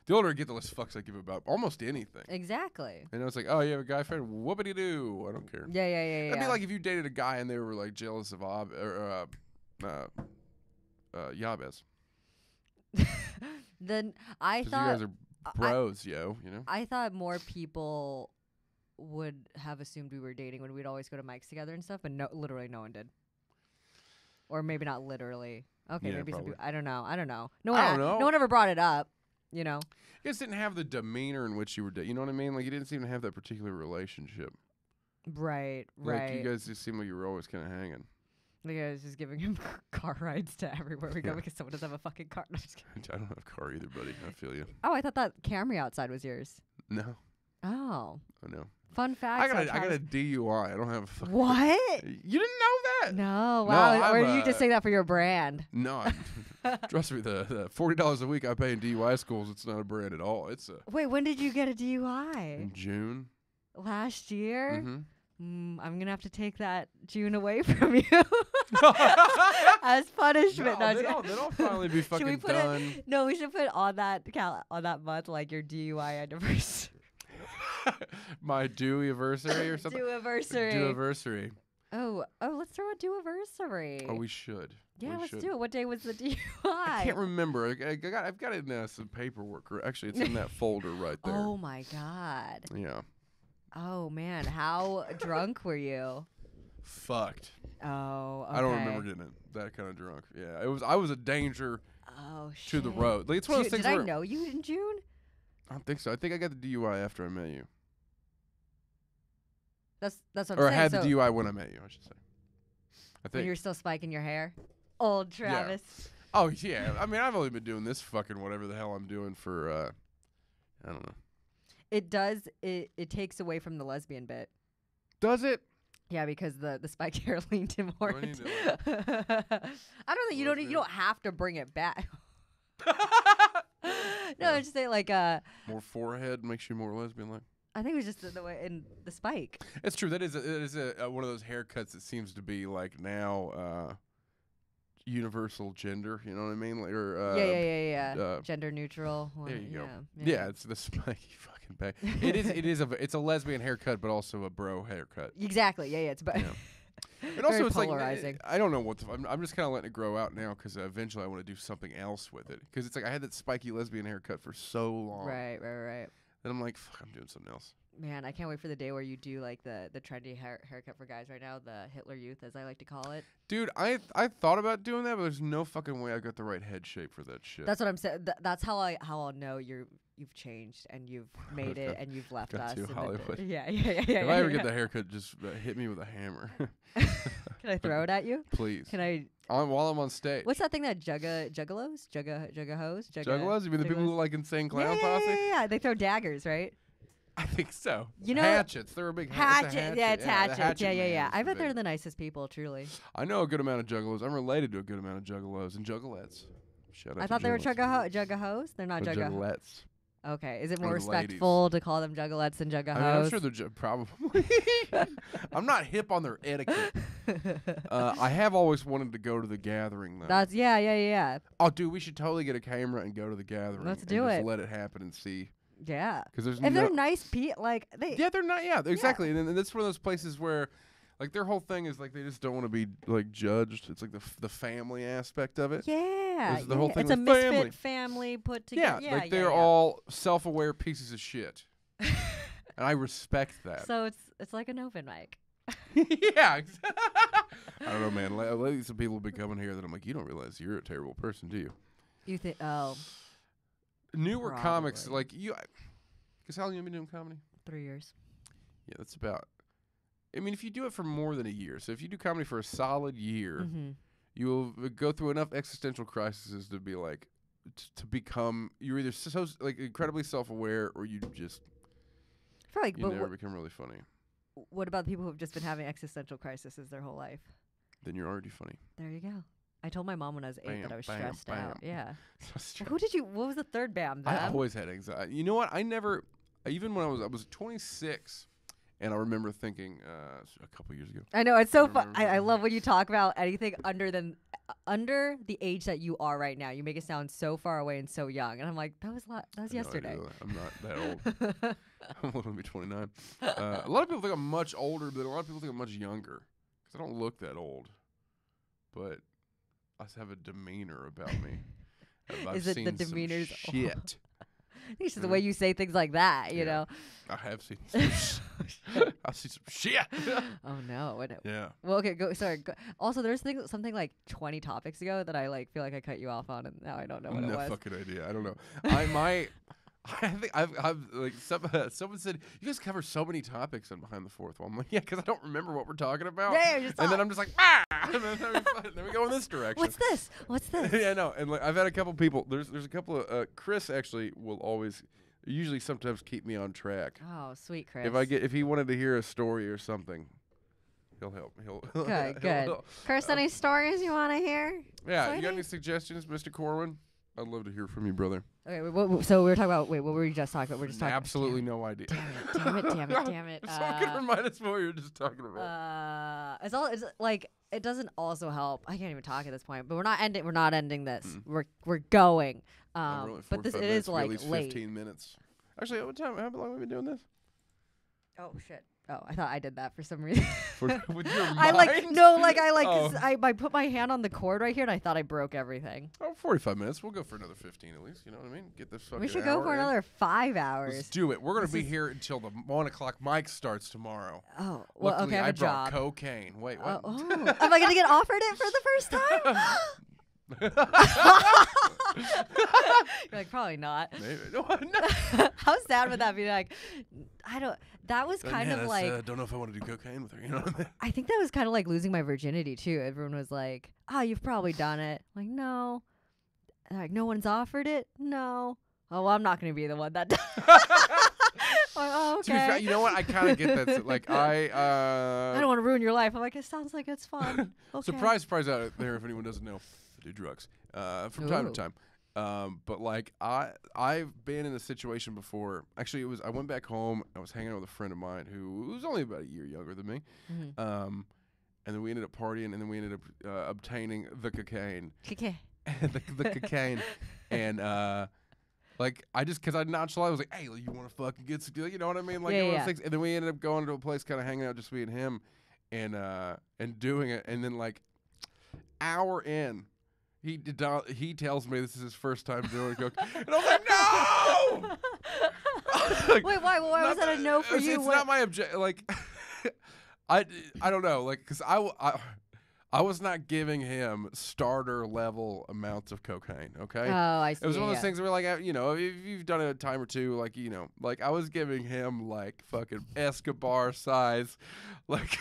The older I get, the less fucks I give about almost anything. Exactly. And it's like, oh, you have a guy friend? Whoopity doo. I don't care. Yeah. It'd be like if you dated a guy and they were like jealous of Yabez. Then I thought you guys are bros, you know. I thought more people would have assumed we were dating when we'd always go to mics together and stuff, but literally no one did. Or maybe not literally. Okay, yeah, maybe probably. some people. I don't know. No one ever brought it up. You know. You guys didn't have the demeanor in which you were dating. You know what I mean? Like you didn't seem to have that particular relationship. Right. Like you guys just seemed like you were always kind of hanging. The guy was just giving him car rides to everywhere we go because someone doesn't have a fucking car. No, I don't have a car either, buddy. I feel you. Oh, I thought that Camry outside was yours. No. Oh. I know. Fun fact. I got a DUI. I don't have a fucking... What? You didn't know that? No. Wow. No, or are you just saying that for your brand? No. Trust me, the $40 a week I pay in DUI schools, it's not a brand at all. It's a... Wait, when did you get a DUI? In June. Last year? Mm-hmm. I'm going to have to take that June away from you as punishment. No, then I'll finally be fucking done. No, we should put on that month like your DUI anniversary. My due-iversary or something? Due-iversary. Oh, let's throw a due-iversary. Oh, we should. Yeah, let's do it. What day was the DUI? I can't remember. I've got it in some paperwork. Actually, it's in that folder right there. Oh, my God. Yeah. Oh, man. How drunk were you? Fucked. Oh, okay. I don't remember getting that kind of drunk. Yeah, I was a danger to the shit. road. Like, it's one of those things Did I know you in June? I don't think so. I think I got the DUI after I met you. That's what I'm saying. Or saying. I had the DUI when I met you, I should say. I think. When you were still spiking your hair? Old Travis. Yeah. Oh, yeah. I mean, I've only been doing this fucking whatever the hell I'm doing for, I don't know. It does. It takes away from the lesbian bit. Does it? Yeah, because the spiked hair leaned him more. I don't think you don't have to bring it back. No, just say like more forehead makes you more lesbian-like. I think it was just the way in the spike. It's true. It is one of those haircuts that seems to be like now universal gender. You know what I mean? Like, or yeah. Gender neutral. There you go. Yeah, it's the spiky fucking bag. It's a lesbian haircut, but also a bro haircut. Exactly. Yeah. It's yeah. And also, it's polarizing. Like I don't know what I'm just kind of letting it grow out now because eventually I want to do something else with it. Because it's like I had that spiky lesbian haircut for so long. Right. Then I'm like, fuck, I'm doing something else. Man, I can't wait for the day where you do like the trendy haircut for guys right now, the Hitler Youth, as I like to call it. Dude, I thought about doing that, but there's no fucking way I got the right head shape for that shit. That's what I'm saying. That's how I'll know you've changed and you've made it and you've left us. Hollywood. Yeah. If I ever get the haircut, just hit me with a hammer. Can I throw it at you? Please. Can I? While I'm on stage. What's that thing that juggalos? Juggahos? Juggalos? You mean the people who like Insane Clown Posse? Yeah. They throw daggers, right? I think so. You know, hatchets. They're a big hatchet. Yeah, it's hatchets. Hatchet Yeah. I bet they're the nicest people, truly. I know a good amount of juggalos. I'm related to a good amount of juggalos and juggalettes. Shout out I thought they were juggahos. They're not juggalettes. Okay. Is it more respectful to call them juggalettes than juggahos? I mean, I'm sure they're probably. I'm not hip on their etiquette. I have always wanted to go to the gathering, though. That's yeah. Oh, dude, we should totally get a camera and go to the gathering. Let's do it. Just let it happen and see. Yeah, because they're nice people. Like they. Yeah, they're not. Yeah, exactly. Yeah. And that's one of those places where, like, their whole thing is like they just don't want to be like judged. It's like the family aspect of it. Yeah, the whole thing. It's a misfit family put together. Yeah, like they're all self-aware pieces of shit, and I respect that. So it's like an open mic. Yeah. I don't know, man. Lately, some people have been coming here that I'm like, you don't realize you're a terrible person, do you? You think? Oh. Newer comics, like you, because how long have you been doing comedy? 3 years. Yeah, that's about. I mean, if you do it for more than a year, so if you do comedy for a solid year, you will go through enough existential crises to be like, to become. You're either so like incredibly self-aware, or you just. You never become really funny. What about people who've just been having existential crises their whole life? Then you're already funny. There you go. I told my mom when I was 8 that I was stressed out. Yeah. So what was the third bam? I always had anxiety. You know what? I never, even when I was 26, and I remember thinking a couple years ago. I know, it's so fun. I love when you talk about anything under the age that you are right now. You make it sound so far away and so young. And I'm like, that was yesterday. I'm not that old. I'm going to be 29. A lot of people think I'm much older, but a lot of people think I'm much younger. Because I don't look that old. But I have a demeanor about me. Is it the demeanor's shit? I think it's just the way you say things like that, you know. I have seen some I've seen some shit. Oh no. Yeah. Well, okay, go. Also, there's something like 20 topics ago that I like feel like I cut you off on, and now I don't know what it was. No fucking idea. I don't know. I think I've like someone said you guys cover so many topics on Behind the Fourth Wall. I'm like, yeah, because I don't remember what we're talking about. Yeah, and then I'm just like, ah! then we go in this direction. What's this? What's this? Yeah, no, and like I've had a couple people. There's a couple of Chris actually will usually sometimes keep me on track. Oh, sweet Chris. If he wanted to hear a story or something, he'll help. Good. Chris, any stories you want to hear? Yeah, you got any suggestions, Mr. Corwin? I'd love to hear from you, brother. Okay, so we were talking about. What were we just talking about? We're just talking. Absolutely no idea. Damn it. Someone can remind us what we were just talking about. It's like it doesn't also help. I can't even talk at this point. But we're not ending this. We're going. But it is like late. 15 minutes. Actually, how long have we been doing this? Oh shit. Oh, I thought I did that for some reason. With your mind? I put my hand on the cord right here and I thought I broke everything. Oh, 45 minutes. We'll go for another 15 at least. You know what I mean? Get this fucking We should go for another 5 hours. Let's do it. We're going to be here until the 1 o'clock mic starts tomorrow. Oh, well, luckily, okay, I have I a brought job. Cocaine. Wait, what? Am I going to get offered it for the first time? You're like, probably not. Maybe. How sad would that be? Like, I don't. That was kind of like. Don't know if I want to do cocaine with her. You know what I mean? I think that was kind of like losing my virginity too. Everyone was like, you've probably done it. Like, no. Like, no one's offered it. No. Oh, well, I'm not going to be the one that does. Oh, okay. To be fair, you know what? I kind of get that. Like, I don't want to ruin your life. I'm like, it sounds like it's fun. Okay. Surprise out there if anyone doesn't know. I do drugs from time to time. But like I've been in a situation before. Actually, I went back home. I was hanging out with a friend of mine who was only about a year younger than me. And then we ended up partying, and then we ended up obtaining the cocaine. the cocaine, and like I just because I nonchalantly was like, hey, you want to fucking get some, you know what I mean? Like things. And then we ended up going to a place, kind of hanging out, just me and him, and doing it, and then like hour in. He tells me this is his first time doing coke, and I was like, no. Wait, why was that a no for you? It's not my object. Like, I don't know. Like, because I was not giving him starter level amounts of cocaine. Okay. Oh, I see. It was one of those things where, like, if you've done it a time or two, like, like I was giving him like fucking Escobar size, like,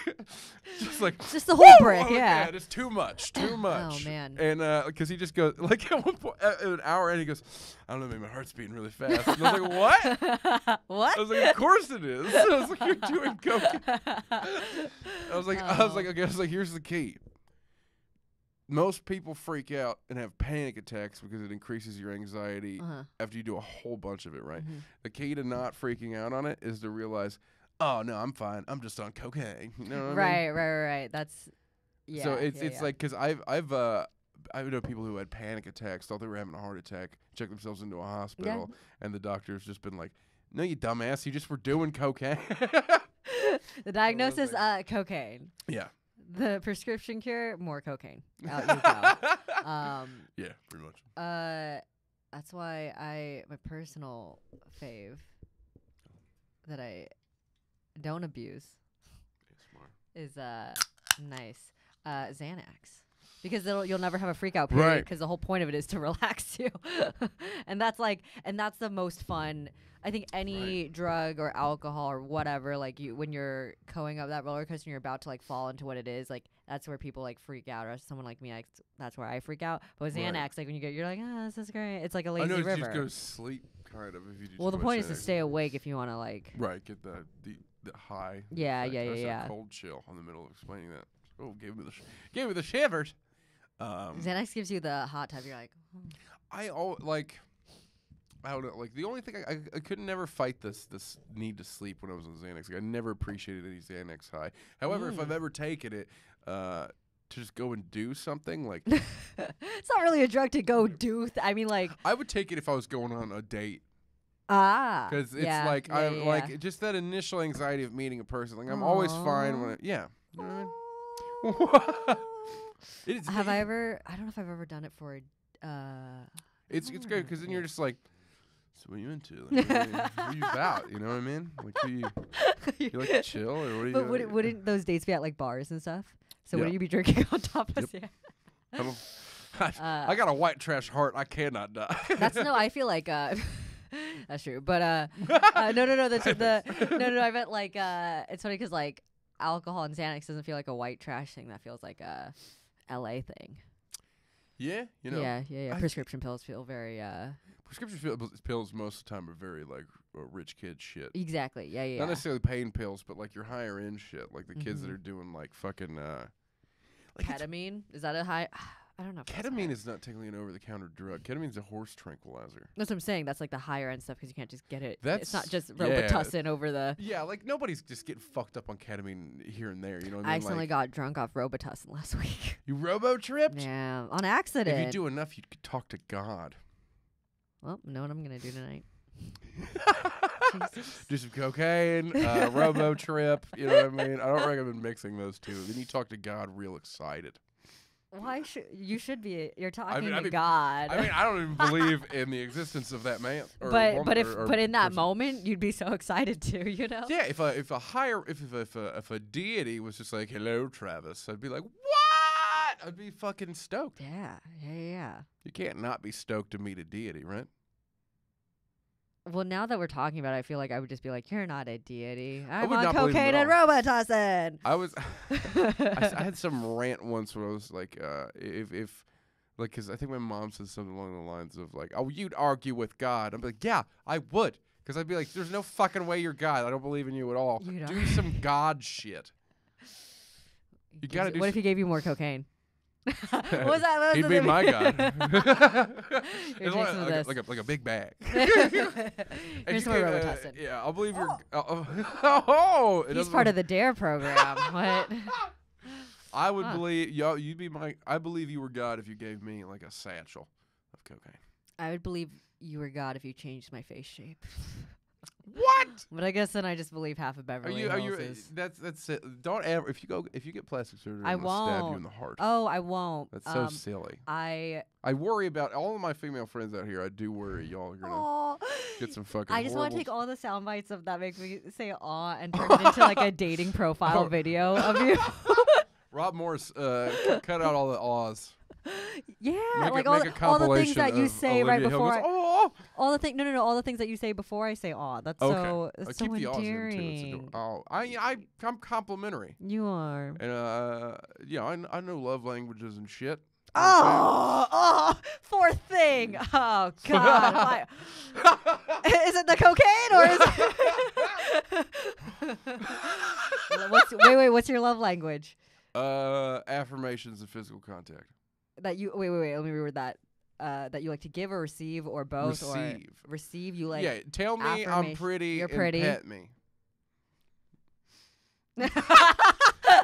just the whole brick, yeah. Just too much. Oh man. And because he just goes like at one point, an hour in, he goes, I don't know, man, my heart's beating really fast. And I was like, what? What? I was like, of course it is. I was like, you're doing coke. I was like, here's the key. Most people freak out and have panic attacks because it increases your anxiety after you do a whole bunch of it, right? The key to not freaking out on it is to realize, oh, no, I'm fine. I'm just on cocaine. You know what I mean? Right. That's, yeah. So it's like, because I know people who had panic attacks, thought they were having a heart attack, checked themselves into a hospital, and the doctor's just been like, no, you dumbass, you just were doing cocaine. The diagnosis, cocaine. Yeah. The prescription cure, more cocaine. Out you go. Yeah, pretty much. That's why my personal fave that I don't abuse is nice Xanax. Because you'll never have a freak out period because the whole point of it is to relax you. and that's the most fun. I think any drug or alcohol or whatever, like when you're going up that roller coaster and you're about to like fall into what it is, like that's where people like freak out. Or someone like me, like that's where I freak out. But with Xanax, like when you're like, this is great. It's like a lazy river. I know you just go to sleep, kind of. If you do the point is to stay awake if you want to like. Right, get the high. Yeah. Cold chill in the middle of explaining that. Oh, gave me the shivers. Xanax gives you the hot tub. You're like, I don't know. Like the only thing I could never fight this need to sleep when I was on Xanax. Like, I never appreciated any Xanax high. However, if I've ever taken it to just go and do something like, it's not really a drug to go do. I mean, like I would take it if I was going on a date. Because it's like just that initial anxiety of meeting a person. Like I'm always fine when you know what I mean? I don't know if I've ever done it for it's good because then you're just like, so what are you into? Like, what are you about? You know what I mean? Like, you like to chill or what are you? But wouldn't those dates be at like bars and stuff? So wouldn't you be drinking on top of us? I got a white trash heart. I cannot die. I feel like that's true. But no. I meant like it's funny because like alcohol and Xanax doesn't feel like a white trash thing. That feels like a LA thing. Yeah, you know. Yeah. Prescription pills feel very. Prescription pills most of the time are very like rich kid shit. Exactly. Yeah. Not necessarily pain pills, but like your higher end shit, like the kids that are doing like fucking. Like ketamine, is that a high? I don't know. Ketamine is not technically an over-the-counter drug. Ketamine's a horse tranquilizer. That's what I'm saying. That's like the higher end stuff because you can't just get it. It's not just yeah. Robitussin over the. Yeah, like nobody's just getting fucked up on ketamine here and there. You know what I mean? I accidentally got drunk off Robitussin last week. You robo-tripped? Yeah, on accident. If you do enough, you could talk to God. Well, know what I'm gonna do tonight. Do some cocaine, robo-trip. You know what I mean? I don't recommend mixing those two. Then you talk to God real excited. Why should you should be? You're talking to God. I mean, I don't even believe in the existence of that man. Or but woman, but in that moment, you'd be so excited too. You know? Yeah. If a deity was just like, "Hello, Travis," I'd be like, "What?" I'd be fucking stoked. Yeah. You can't not be stoked to meet a deity, right? Well, now that we're talking about it, I feel like I would just be like, "You're not a deity. I'm would on not believe cocaine him and at all. Robitussin." I was, I had some rant once where I was like, like, because I think my mom said something along the lines of like, "Oh, you'd argue with God." I'm like, "Yeah, I would," because I'd be like, "There's no fucking way you're God. I don't believe in you at all. Do some God shit." You gotta do. What if he gave you more cocaine? What was that? He'd be my God. like a big bag. Here's some Robitussin. Yeah, I'll believe you're. Oh, he's part of the DARE program. What? I would believe you'd be my. I believe you were God if you gave me like a satchel of cocaine. I would believe you were God if you changed my face shape. What? But I guess then I just believe half of Beverly Hills is. That's it. Don't ever if you get plastic surgery, I I'm won't. gonna stab you in the heart. Oh, I won't. That's so silly. I worry about all of my female friends out here. I do worry y'all are gonna get some fucking. I just want to take all the sound bites of that make me say "aw" and turn it into like a dating profile video of you. Rob Morris, cut out all the awes. Yeah, make all the things that you say Olivia right before. All the all the things that you say before I say "aw." That's okay. so keep endearing. I'm complimentary. You are. And I know love languages and shit. Oh, poor thing. Oh God. Is it the cocaine or is it? What's your love language? Affirmations and physical contact. That you wait. Let me reword that. That you like to give or receive or both. Receive. Or receive. You like. Yeah. Tell me I'm pretty. You're pretty. And pet me.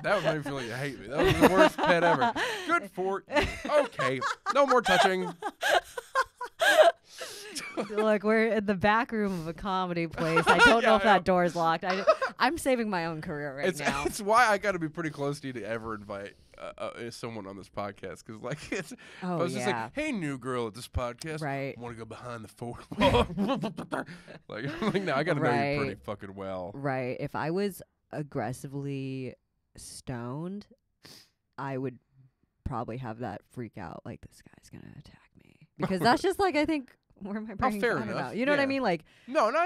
That would make me feel like you hate me. That was the worst pet ever. Good for you. Okay. No more touching. Look, we're in the back room of a comedy place. I don't know if that door's locked. I'm saving my own career now. It's why I got to be pretty close to you to ever invite someone on this podcast. Because, like, I was just like, hey, new girl at this podcast. Right. Want to go behind the fourth wall? like, no, I got to know you pretty fucking well. Right. If I was aggressively stoned, I would probably have that freak out. Like, this guy's going to attack me. Because that's just, like, I think... where my brain's fair enough. enough. You know what I mean? Like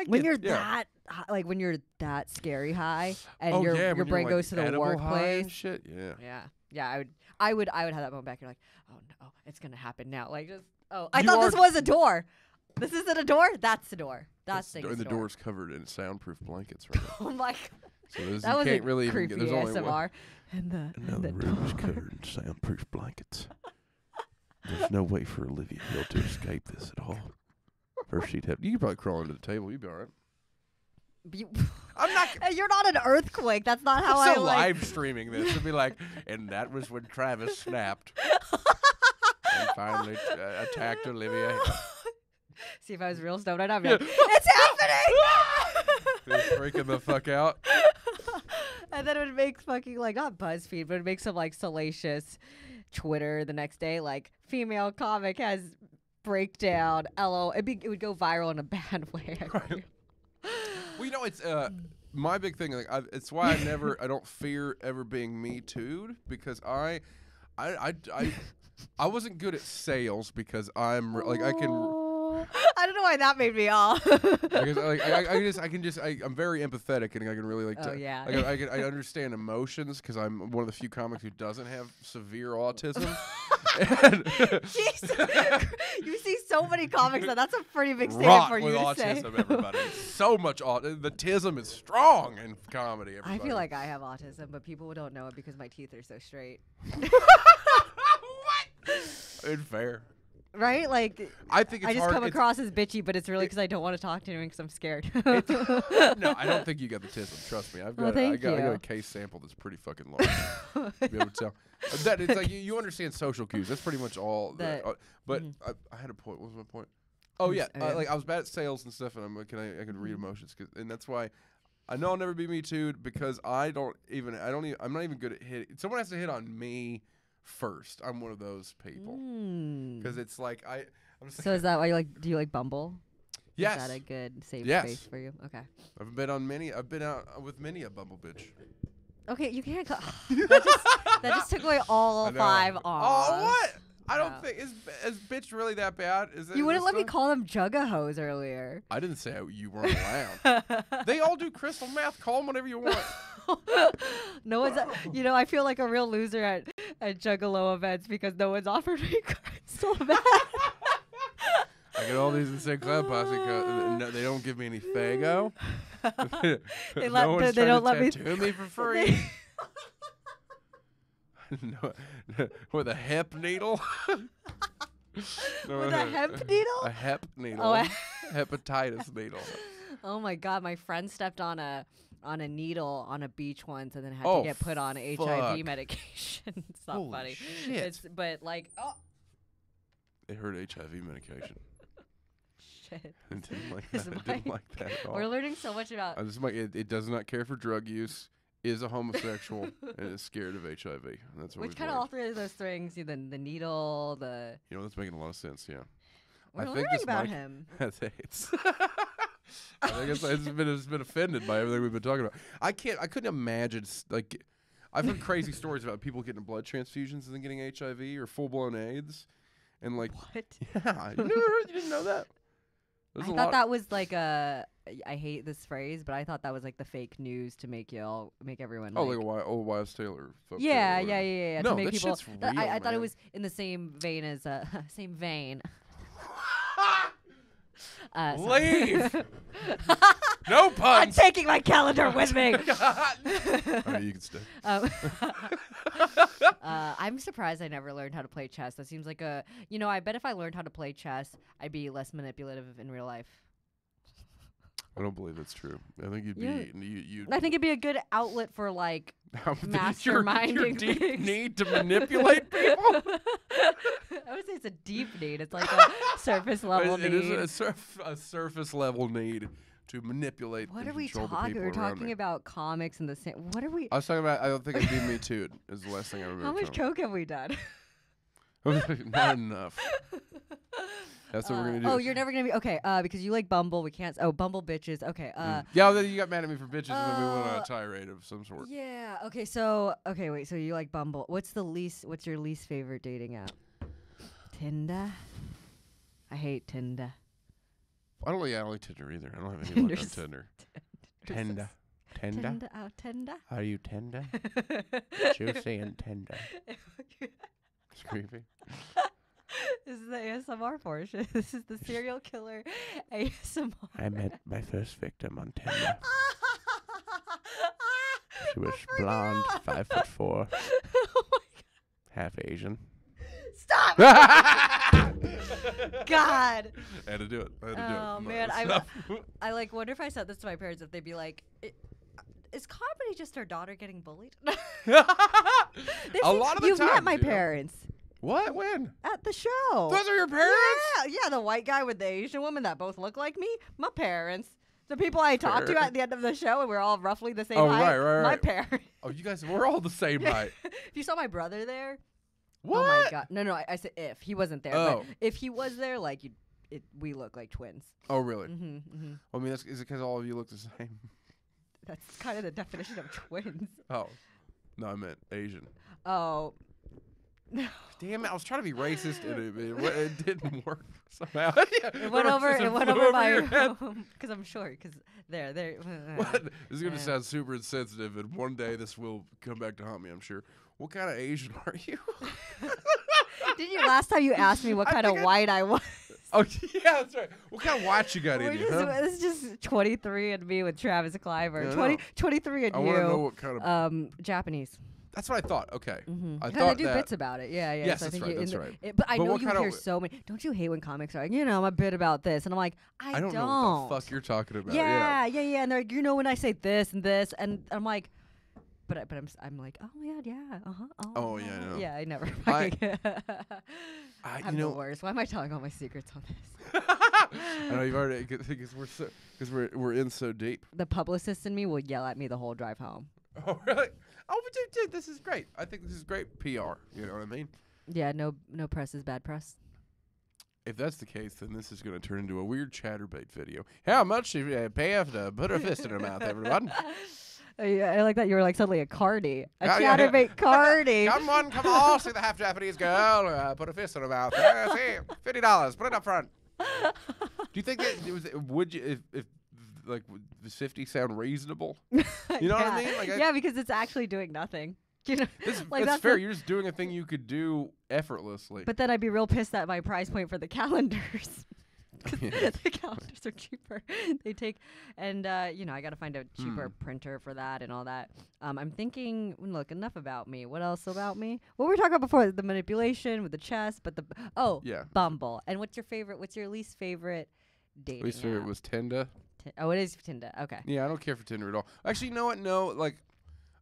when you're that like when you're that scary high and your brain like goes to the workplace. Shit. Yeah. I would have that moment back. You're like, oh no, it's gonna happen now. Like just I thought this was a door. This isn't a door. That's the door. And the door's covered in soundproof blankets right now. Oh my god. So that was can't a really creepy even get. There's ASMR. only And the room is covered in soundproof blankets. There's no way for Olivia Hill to escape this at all. First she'd have. You could probably crawl under the table. You'd be all right. I'm not. You're not an earthquake. That's not how I'm live streaming this. It'd be like, and that was when Travis snapped and finally attacked Olivia. See, if I was real stoned, I'd be like, it's happening! Just freaking the fuck out. And then it would make fucking, like, not BuzzFeed, but it would make some, like, salacious Twitter the next day, like, female comic has breakdown, LO. It would go viral in a bad way. Right. Well, you know, it's my big thing. Like, it's why I don't fear ever being Me Too'd, because I wasn't good at sales because I'm like I can I don't know why that made me all. I'm very empathetic and I can really Oh yeah. I understand emotions because I'm one of the few comics who doesn't have severe autism. Jeez. You see so many comics that's a pretty big statement for you with to autism, say. everybody. So much the tism is strong in comedy. Everybody. I feel like I have autism, but people don't know it because my teeth are so straight. What? It's fair. Right? Like, I think I just come across as bitchy, but it's really because I don't want to talk to anyone because I'm scared. No, I don't think you got the tism. Trust me. I got a case sample that's pretty fucking large. To be able to tell. That it's like you understand social cues. That's pretty much all. But I had a point. What was my point? Oh yeah, like I was bad at sales and stuff, and I could read emotions, and that's why I know I'll never be Me Too'd because I'm not even good at hitting. Someone has to hit on me first. I'm one of those people because it's like So is that why do you like Bumble? Yes. Is that a good safe space for you? Okay. I've been out with many a Bumble bitch. Okay, you can't. That just took away all 5 R's. Oh, what? I don't think is bitch really that bad. You wouldn't let me call them juggahoes earlier. I didn't say you weren't allowed. They all do crystal meth. Call them whatever you want. No one's. I feel like a real loser at juggalo events because no one's offered me crystal meth. I get all these in St. Cloud posse. No, they don't give me any Fago. They don't let me for free. No, with a hep needle. With a hemp needle? A hep needle. Oh, hepatitis needle. Oh my God, my friend stepped on a needle on a beach once and then had to get put on HIV medication. It's not Holy funny. Shit. But like, They heard HIV medication. Shit. I didn't like that at all. We're learning so much about. It does not care for drug use. Is a homosexual and is scared of HIV. That's what. Which kind of all 3 of those things? The needle, the. That's making a lot of sense. Yeah. We're learning about him. That's AIDS. I think it's been offended by everything we've been talking about. I couldn't imagine like. I've heard crazy stories about people getting blood transfusions and then getting HIV or full blown AIDS, and like. What? Yeah, you didn't know that. I thought that was like I hate this phrase, but I thought that was like the fake news to make everyone. Oh, like a old Wives Taylor. Yeah. No, to make that people. Shit's real, I thought it was in the same vein as same vein. Leave. No puns. I'm taking my calendar with me. All right, you can stay. I'm surprised I never learned how to play chess. That seems like I bet if I learned how to play chess, I'd be less manipulative in real life. I don't believe that's true. I think you'd be. I think it'd be a good outlet for like masterminding your deep need to manipulate people. I would say it's a deep need. It's like a surface level need. It is a surface level need to manipulate. What are we talking? We're talking about comics and the same. What are we? I was talking about. I don't think I'd be Me Too. Is the last thing I remember. How much coke have we done? Not enough. That's what we're gonna do. Oh, you're never gonna be okay. Because you like Bumble. We can't. Oh, Bumble bitches. Okay. Yeah, well, you got mad at me for bitches, and then we went on a tirade of some sort. Yeah. Okay. So wait. So you like Bumble? What's your least favorite dating app? Tinder. I hate Tinder. I don't like Tinder either. I don't have any luck on Tinder. Tinder. Tender. Oh, tender. Are you tender? Juicy and tender. It's creepy. This is the ASMR portion. This is the serial killer ASMR. I met my first victim on Tinder. She was blonde, 5'4". Oh my God. Half Asian. Stop! God. I had to do it. Oh man, I like wonder if I said this to my parents if they'd be like, is comedy just our daughter getting bullied? A lot of the you've times, met my parents. What? When? At the show. Those are your parents? Yeah, the white guy with the Asian woman that both look like me. My parents. The people I talked to at the end of the show, and we're all roughly the same height. Right. My parents. Oh, you guys, we're all the same height. If you saw my brother there. What? Oh my God. No, I said if. He wasn't there. Oh. But if he was there, like, we look like twins. Oh, really? Mm-hmm. I mean, is it because all of you look the same? That's kind of the definition of twins. Oh. No, I meant Asian. Oh. Damn it! I was trying to be racist, and it didn't work somehow. It went over my because I'm short. Because there. What? This is gonna sound super insensitive, and one day this will come back to haunt me, I'm sure. What kind of Asian are you? Did you last time you asked me what kind of white I was? Oh yeah, that's right. What kind of white you got in you? Huh? This is just 23 and me with Travis Clyburn. Yeah, 23 and I you. want to know what kind of Japanese. That's what I thought. Okay, I thought they do bits about it. Yeah. Yes, so I think that's right. But I know you hear so many. Don't you hate when comics are like, I'm a bit about this, and I'm like, I don't know what the fuck you're talking about. Yeah. And they're like, when I say this and this, and I'm like. But I'm like, oh my god, yeah, Oh yeah, no. Yeah, I never. I'm the worst. Why am I telling all my secrets on this? I know you've already because we're in so deep. The publicist in me will yell at me the whole drive home. Oh really? Oh, but dude, this is great. I think this is great PR. You know what I mean? Yeah, no press is bad press. If that's the case, then this is going to turn into a weird chatterbait video. How much do you pay to put a fist in her mouth, everyone? Yeah, I like that you were like suddenly a Cardi. Chatterbait Cardi. Come on, see the half Japanese girl, put a fist in her mouth. See, $50, put it up front. Do you think that would you, if like, does 50 sound reasonable? You know what I mean? Like, because it's actually doing nothing. That's fair. You're just doing a thing you could do effortlessly. But then I'd be real pissed at my price point for the calendars. The calendars are cheaper. They take, and I got to find a cheaper printer for that and all that. I'm thinking, look, enough about me. What else about me? What we were talking about before, the manipulation with the chess, but Bumble. And what's your least favorite dating Least favorite was Tinder. Oh, it is Tinder. Okay. Yeah, I don't care for Tinder at all. Actually, you know what? No, like.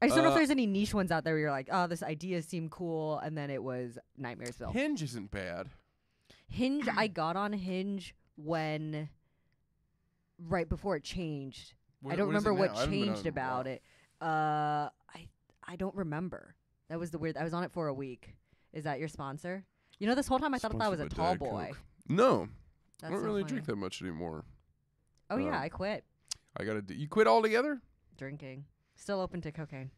I just don't know if there's any niche ones out there where you're like, oh, this idea seemed cool, and then it was Nightmaresville. Hinge isn't bad. Hinge, I got on Hinge right before it changed. I don't remember what changed about it. I don't remember. That was the weird. I was on it for a week. Is that your sponsor? This whole time I thought that was a tall boy. Coke. No, I don't really drink that much anymore. Oh yeah, I quit. You quit altogether? Drinking. Still open to cocaine.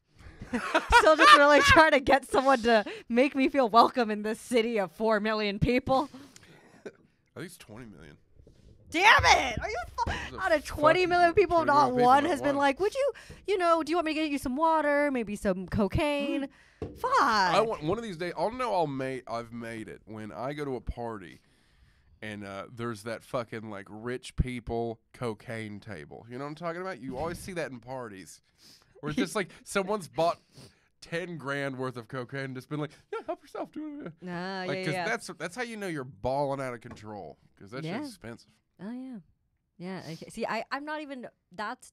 Still just really trying to get someone to make me feel welcome in this city of 4 million people. I think it's 20 million. Damn it! Are you out of 20 million people, not one has been like, would you, do you want me to get you some water, maybe some cocaine? Fuck. I want one of these days. I've made it when I go to a party, and there's that fucking like rich people cocaine table. You know what I'm talking about? You always see that in parties, where it's just like someone's bought 10 grand worth of cocaine and just been like, yeah, help yourself, do it. That's how you know you're balling out of control, because that shit's expensive. Oh yeah. Okay. See, I'm not even. That's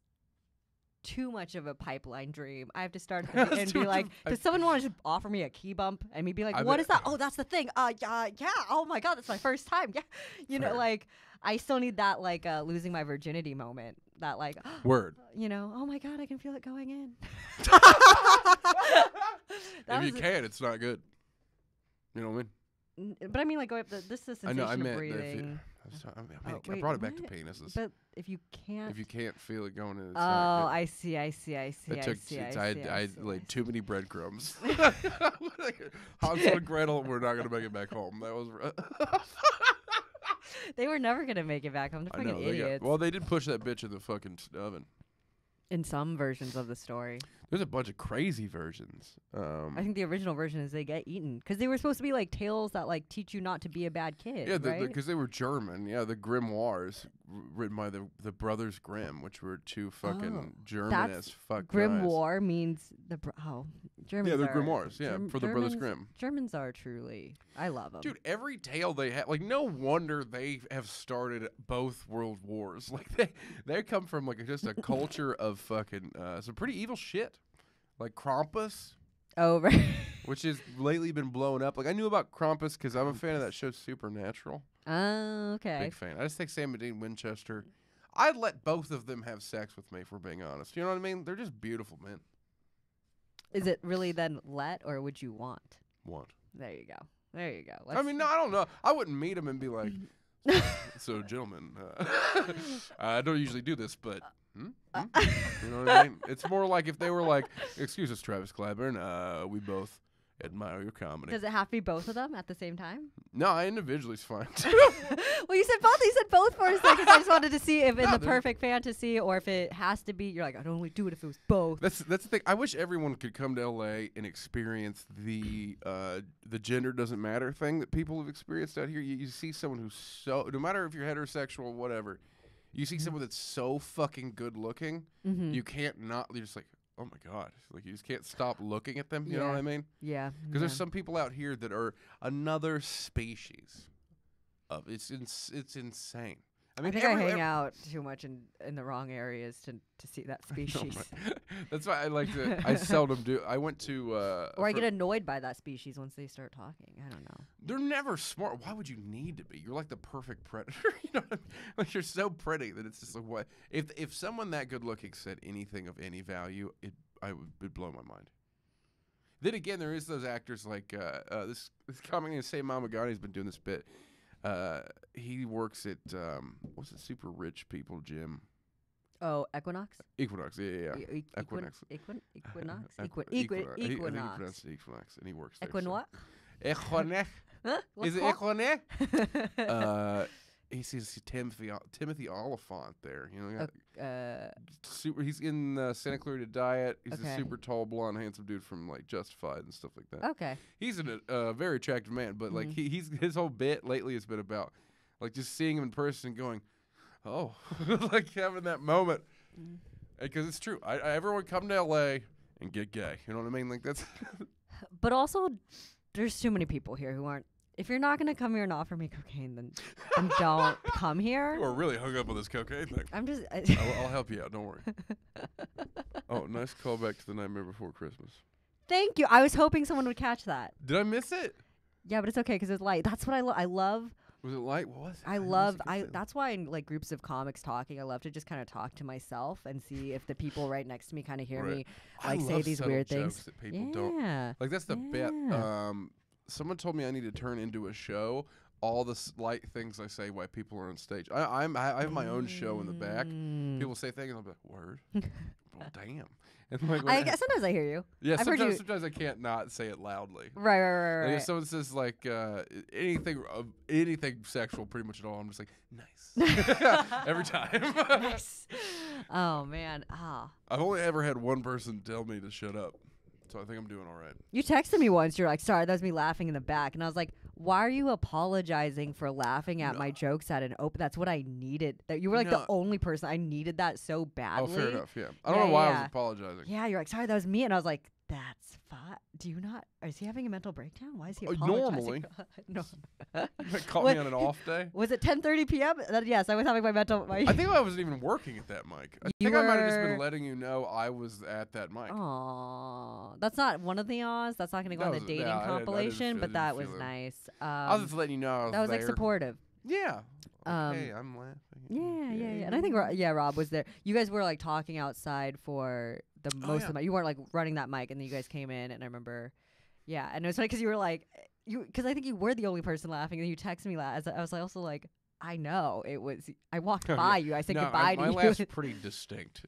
too much of a pipeline dream. I have to start and be like, does someone want to just offer me a key bump and me be like, what is that? Oh, that's the thing. Yeah. Oh my god, that's my first time. Yeah. Like I still need that like losing my virginity moment. That like word. Oh my god, I can feel it going in. If you can, it's not good. You know what I mean? But I mean, like, this is sensation of breathing. I brought it back to penises. But if you can't feel it going in, it's not good. I see. I laid too many breadcrumbs. Hansel and Gretel were not gonna make it back home. That was. They were never gonna make it back home. They're fucking idiots. They did push that bitch in the fucking oven. In some versions of the story. There's a bunch of crazy versions. I think the original version is they get eaten. Because they were supposed to be like tales that like teach you not to be a bad kid. Yeah, right? Because they were German. Yeah, the Grimoires, written by the Brothers Grimm, which were two fucking German as fuck Grimoire means Germans. Yeah, they're Grimoires. Yeah, for the Brothers Grimm. Germans are truly. I love them. Dude, every tale they have, like, no wonder they have started both world wars. Like they come from like just a culture of fucking some pretty evil shit. Like Krampus. Oh, right. Which has lately been blown up. Like, I knew about Krampus because I'm a fan of that show Supernatural. Oh, okay. Big fan. I just think Sam and Dean Winchester. I'd let both of them have sex with me, if we're being honest. You know what I mean? They're just beautiful men. Is it really then let, or would you want? Want. There you go. I mean, no, I don't know. I wouldn't meet him and be like, so, gentlemen, I don't usually do this, but... You know what I mean? It's more like if they were like, excuse us, Travis Clyburn, we both admire your comedy. Does it have to be both of them at the same time? No, individually's fine. Well, you said both. You said both for a second. So I just wanted to see if in the perfect fantasy or if it has to be. You're like, I'd only do it if it was both. That's the thing. I wish everyone could come to LA and experience the gender doesn't matter thing that people have experienced out here. You see someone who's so, no matter if you're heterosexual, whatever, you see someone that's so fucking good looking, you can't not. You're just like, oh my God. Like, you just can't stop looking at them. You know what I mean? Yeah. Because there's some people out here that are another species of, it's insane. I mean, I think I hang out too much in the wrong areas to see that species. That's why I like to, I seldom do. I went to. Or I get annoyed by that species once they start talking. I don't know. They're never smart. Why would you need to be? You're like the perfect predator. You know what I mean? Like, you're so pretty that it's just like, what? If someone that good looking said anything of any value, it'd blow my mind. Then again, there is those actors like this comic named Say Mama Ghani's been doing this bit. He works at what's it, super rich people gym. Oh, Equinox? Equinox, yeah. Equinox? Equinox, and he works there. Equinox? Equinox. Is it Equinox? He sees Timothy Oliphant there. You know, super. He's in Santa Clarita Diet. He's a super tall, blonde, handsome dude from like Justified and stuff like that. Okay. He's a very attractive man, but like his whole bit lately has been about like just seeing him in person and going, oh, like having that moment. Because it's true. Everyone come to LA and get gay. You know what I mean? Like that's. But also, there's too many people here who aren't. If you're not gonna come here and offer me cocaine, then don't come here. You are really hung up on this cocaine thing. I'm just. I'll help you out. Don't worry. Oh, nice callback to The Nightmare Before Christmas. Thank you. I was hoping someone would catch that. Did I miss it? Yeah, but it's okay because it's light. That's what I love. Was it light? What was it? I love. That's why in like groups of comics talking, I love to just kind of talk to myself and see if the people right next to me kind of hear me like say these weird things. That people don't. Like that's the bit. Someone told me I need to turn into a show. All the slight things I say while people are on stage. I have my own show in the back. People say things, and I'll be like, word? Well, damn. And like, I guess sometimes I hear you. Yeah, sometimes I can't not say it loudly. Right. Like if someone says like anything sexual, pretty much at all, I'm just like, nice. Every time. Nice. Oh, man. I've only ever had one person tell me to shut up. So I think I'm doing all right. You texted me once. You're like, sorry, that was me laughing in the back. And I was like, why are you apologizing for laughing at my jokes at an open? That's what I needed. That you were like the only person. I needed that so badly. Oh, fair enough, yeah. I don't know why I was apologizing. Yeah, you're like, sorry, that was me. And I was like, that's fine. Do you not? Is he having a mental breakdown? Why is he apologizing? Normally. No. You caught me on an off day. Was it 10:30 p.m.? Yes, I was having my mental. I think I wasn't even working at that mic. I think I might have just been letting you know I was at that mic. Aww. That's not one of the awes. That's not going to go on the dating compilation, but that was nice. I was just letting you know I was that was like supportive. Yeah. Hey, I'm laughing. Yeah. And I think Rob was there. You guys were like talking outside for the most of the mic. You weren't like running that mic, and then you guys came in, and I remember, and it was funny because you were like, because I think you were the only person laughing, and you texted me I was also like, I know it was. I walked by you. I said goodbye to you. My laugh's pretty distinct.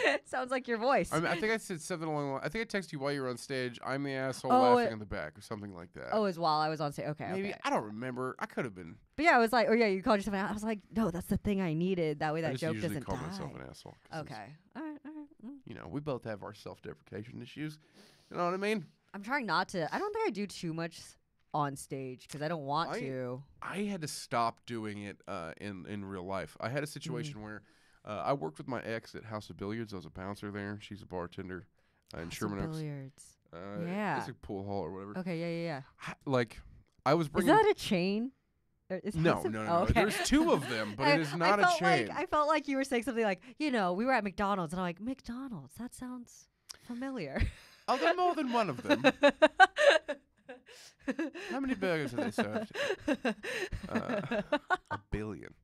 It sounds like your voice. I think I said something along the line. I think I texted you while you were on stage. I'm the asshole laughing in the back, or something like that. Oh, as while I was on stage. Okay, maybe I don't remember. I could have been. But yeah, I was like, you called yourself an asshole. I was like, no, that's the thing I needed. That way, that joke doesn't die. I usually call myself an asshole. Okay, all right. You know, we both have our self-deprecation issues. You know what I mean? I'm trying not to. I don't think I do too much on stage because I don't want to. I had to stop doing it in real life. I had a situation where I worked with my ex at House of Billiards. I was a bouncer there. She's a bartender in Sherman Oaks. Billiards. It's a pool hall or whatever. Okay, yeah. I was bringing. Is that a chain? No. Okay. There's two of them, but it is not a chain. I felt like you were saying something like, we were at McDonald's, and I'm like, McDonald's? That sounds familiar. Oh, there are more than one of them. How many burgers have they served? 1 billion.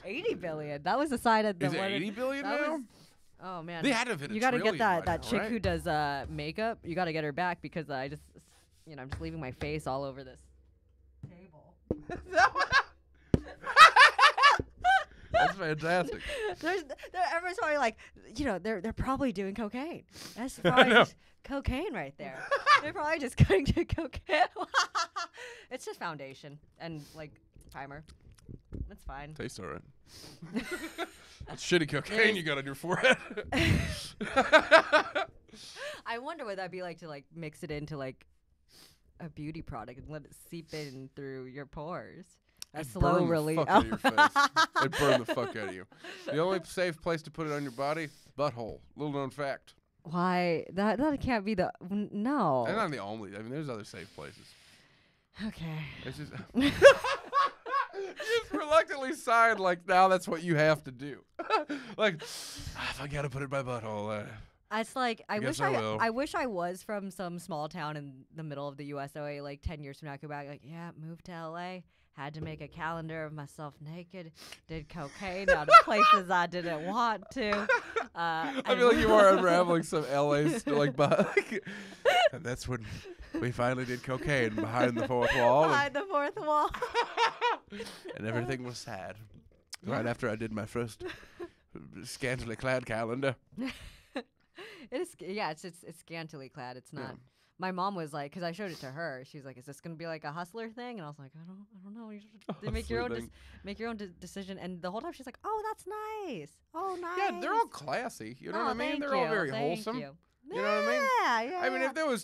80 billion. That was the side of the. Is it 80 billion now? Oh man. They had to have hit a You got to get that now, chick who does makeup. You got to get her back because I'm just leaving my face all over this table. That's fantastic. Everyone's probably like, they're probably doing cocaine. That's probably just cocaine right there. They're probably just cutting to cocaine. It's just foundation and like primer. That's fine. Tastes all right. That's shitty cocaine you got on your forehead. I wonder what that'd be like to like mix it into like a beauty product and let it seep in through your pores. A slow release. It'd burn the fuck out of your face. It'd burn the fuck out of you. The only safe place to put it on your body, butthole. Little known fact. Why? That can't be the no. And not the only. I mean, there's other safe places. Okay. It's just. You just reluctantly sighed like, now that's what you have to do. Like, if I gotta put it in my butthole. It's like I wish I was from some small town in the middle of the USOA. Like 10 years from now, I could be like, yeah, moved to LA, had to make a calendar of myself naked, did cocaine out of places I didn't want to. I feel like you are unraveling some LA and that's when we finally did cocaine behind the fourth wall. Behind the fourth wall. And everything was sad. Right after I did my first scantily clad calendar. It is, yeah. It's scantily clad. It's not. Yeah. My mom was like, because I showed it to her. She's like, "Is this gonna be like a hustler thing?" And I was like, "I don't know. You should make your own decision." And the whole time she's like, "Oh, that's nice. Oh, nice." Yeah, they're all classy. You know what I mean? They're all very wholesome. You know what I mean? Yeah. I mean, if it was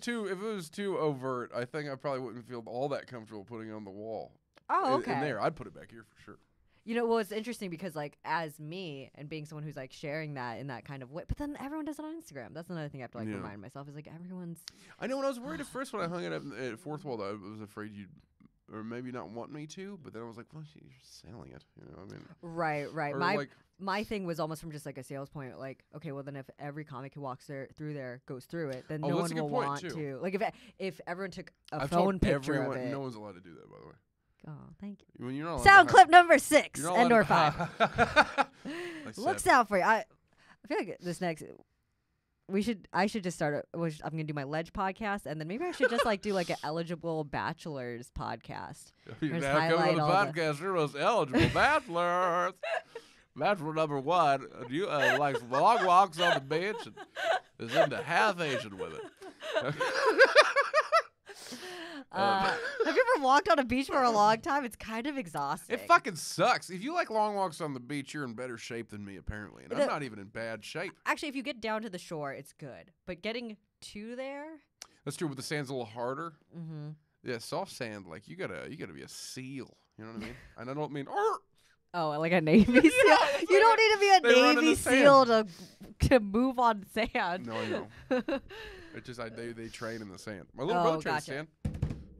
too overt, I think I probably wouldn't feel all that comfortable putting it on the wall. Oh, okay. In there, I'd put it back here for sure. Well, it's interesting because, like, as me and being someone who's, like, sharing that in that kind of way, but then everyone does it on Instagram. That's another thing I have to, like, remind myself is, like, everyone's... I know when I was worried at first when I hung it up at Fourth Wall, I was afraid you'd, or maybe not want me to, but then I was like, well, you're selling it. You know what I mean? Right. My thing was almost from just, like, a sales point, like, okay, well, then if every comic who walks through there goes through it, then no one will want to. Like, if everyone took a phone picture of it... No one's allowed to do that, by the way. Oh, thank you. When you're not sound clip number 6 and or 5. Like Looks out for you. I feel like this next I should just start I'm gonna do my Ledge podcast, and then maybe I should just like do like an eligible bachelors podcast. Now come to the podcast for most eligible bachelors. Bachelor number 1, you likes long walks on the beach and is into half Asian women. Have you ever walked on a beach for a long time? It's kind of exhausting. It fucking sucks. If you like long walks on the beach, you're in better shape than me, apparently. And I'm not even in bad shape. Actually, if you get down to the shore, it's good. But getting to there... That's true, but the sand's a little harder. Mm-hmm. Yeah, soft sand, like, you gotta be a seal. You know what I mean? And I don't mean... Oh, like a Navy SEAL? You don't need to be a Navy SEAL to move on sand. No, I know. It's just they train in the sand. My little brother trains sand.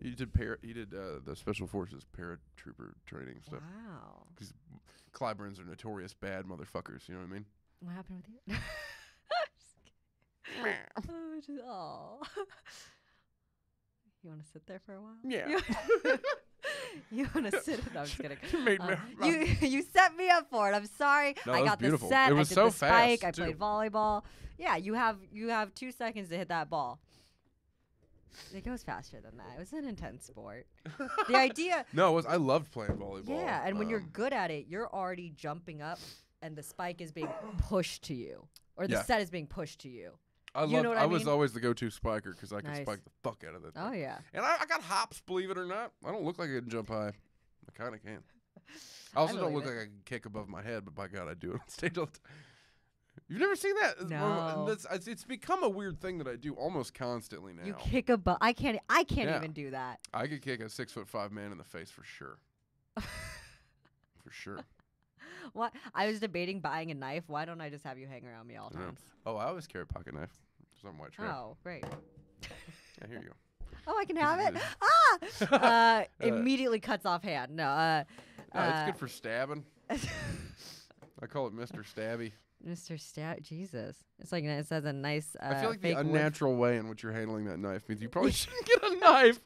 He did the Special Forces paratrooper training stuff. Wow. Because Clyburns are notorious bad motherfuckers. You know what I mean? What happened with you? Oh. You want to sit there for a while? Yeah. You want to sit? No, I'm just kidding. You set me up for it. I'm sorry. No, I got beautiful. the set. It was I did so the spike. fast, I played volleyball. Yeah, you have 2 seconds to hit that ball. It goes faster than that. It was an intense sport. The idea... No, I loved playing volleyball. Yeah, and when you're good at it, you're already jumping up, and the spike is being pushed to you. Or the set is being pushed to you. I was always the go-to spiker because I could spike the fuck out of that thing. Oh, yeah. And I got hops, believe it or not. I don't look like I can jump high. I kind of can. I also don't look like I can kick above my head, but by God, I do it on stage all the time. You've never seen that? No. It's become a weird thing that I do almost constantly now. You kick above. I can't even do that. I could kick a 6'5" man in the face for sure. For sure. What? I was debating buying a knife. Why don't I just have you hang around me all times? Oh, I always carry a pocket knife. It's on white trail. Oh, great. Yeah, here you go. Oh, I can have it. Immediately cuts off hand. No, it's good for stabbing. I call it Mr. Stabby. Mr. Stab, Jesus. It's like it says a nice. I feel like the unnatural way in which you're handling that knife means you probably shouldn't get a knife.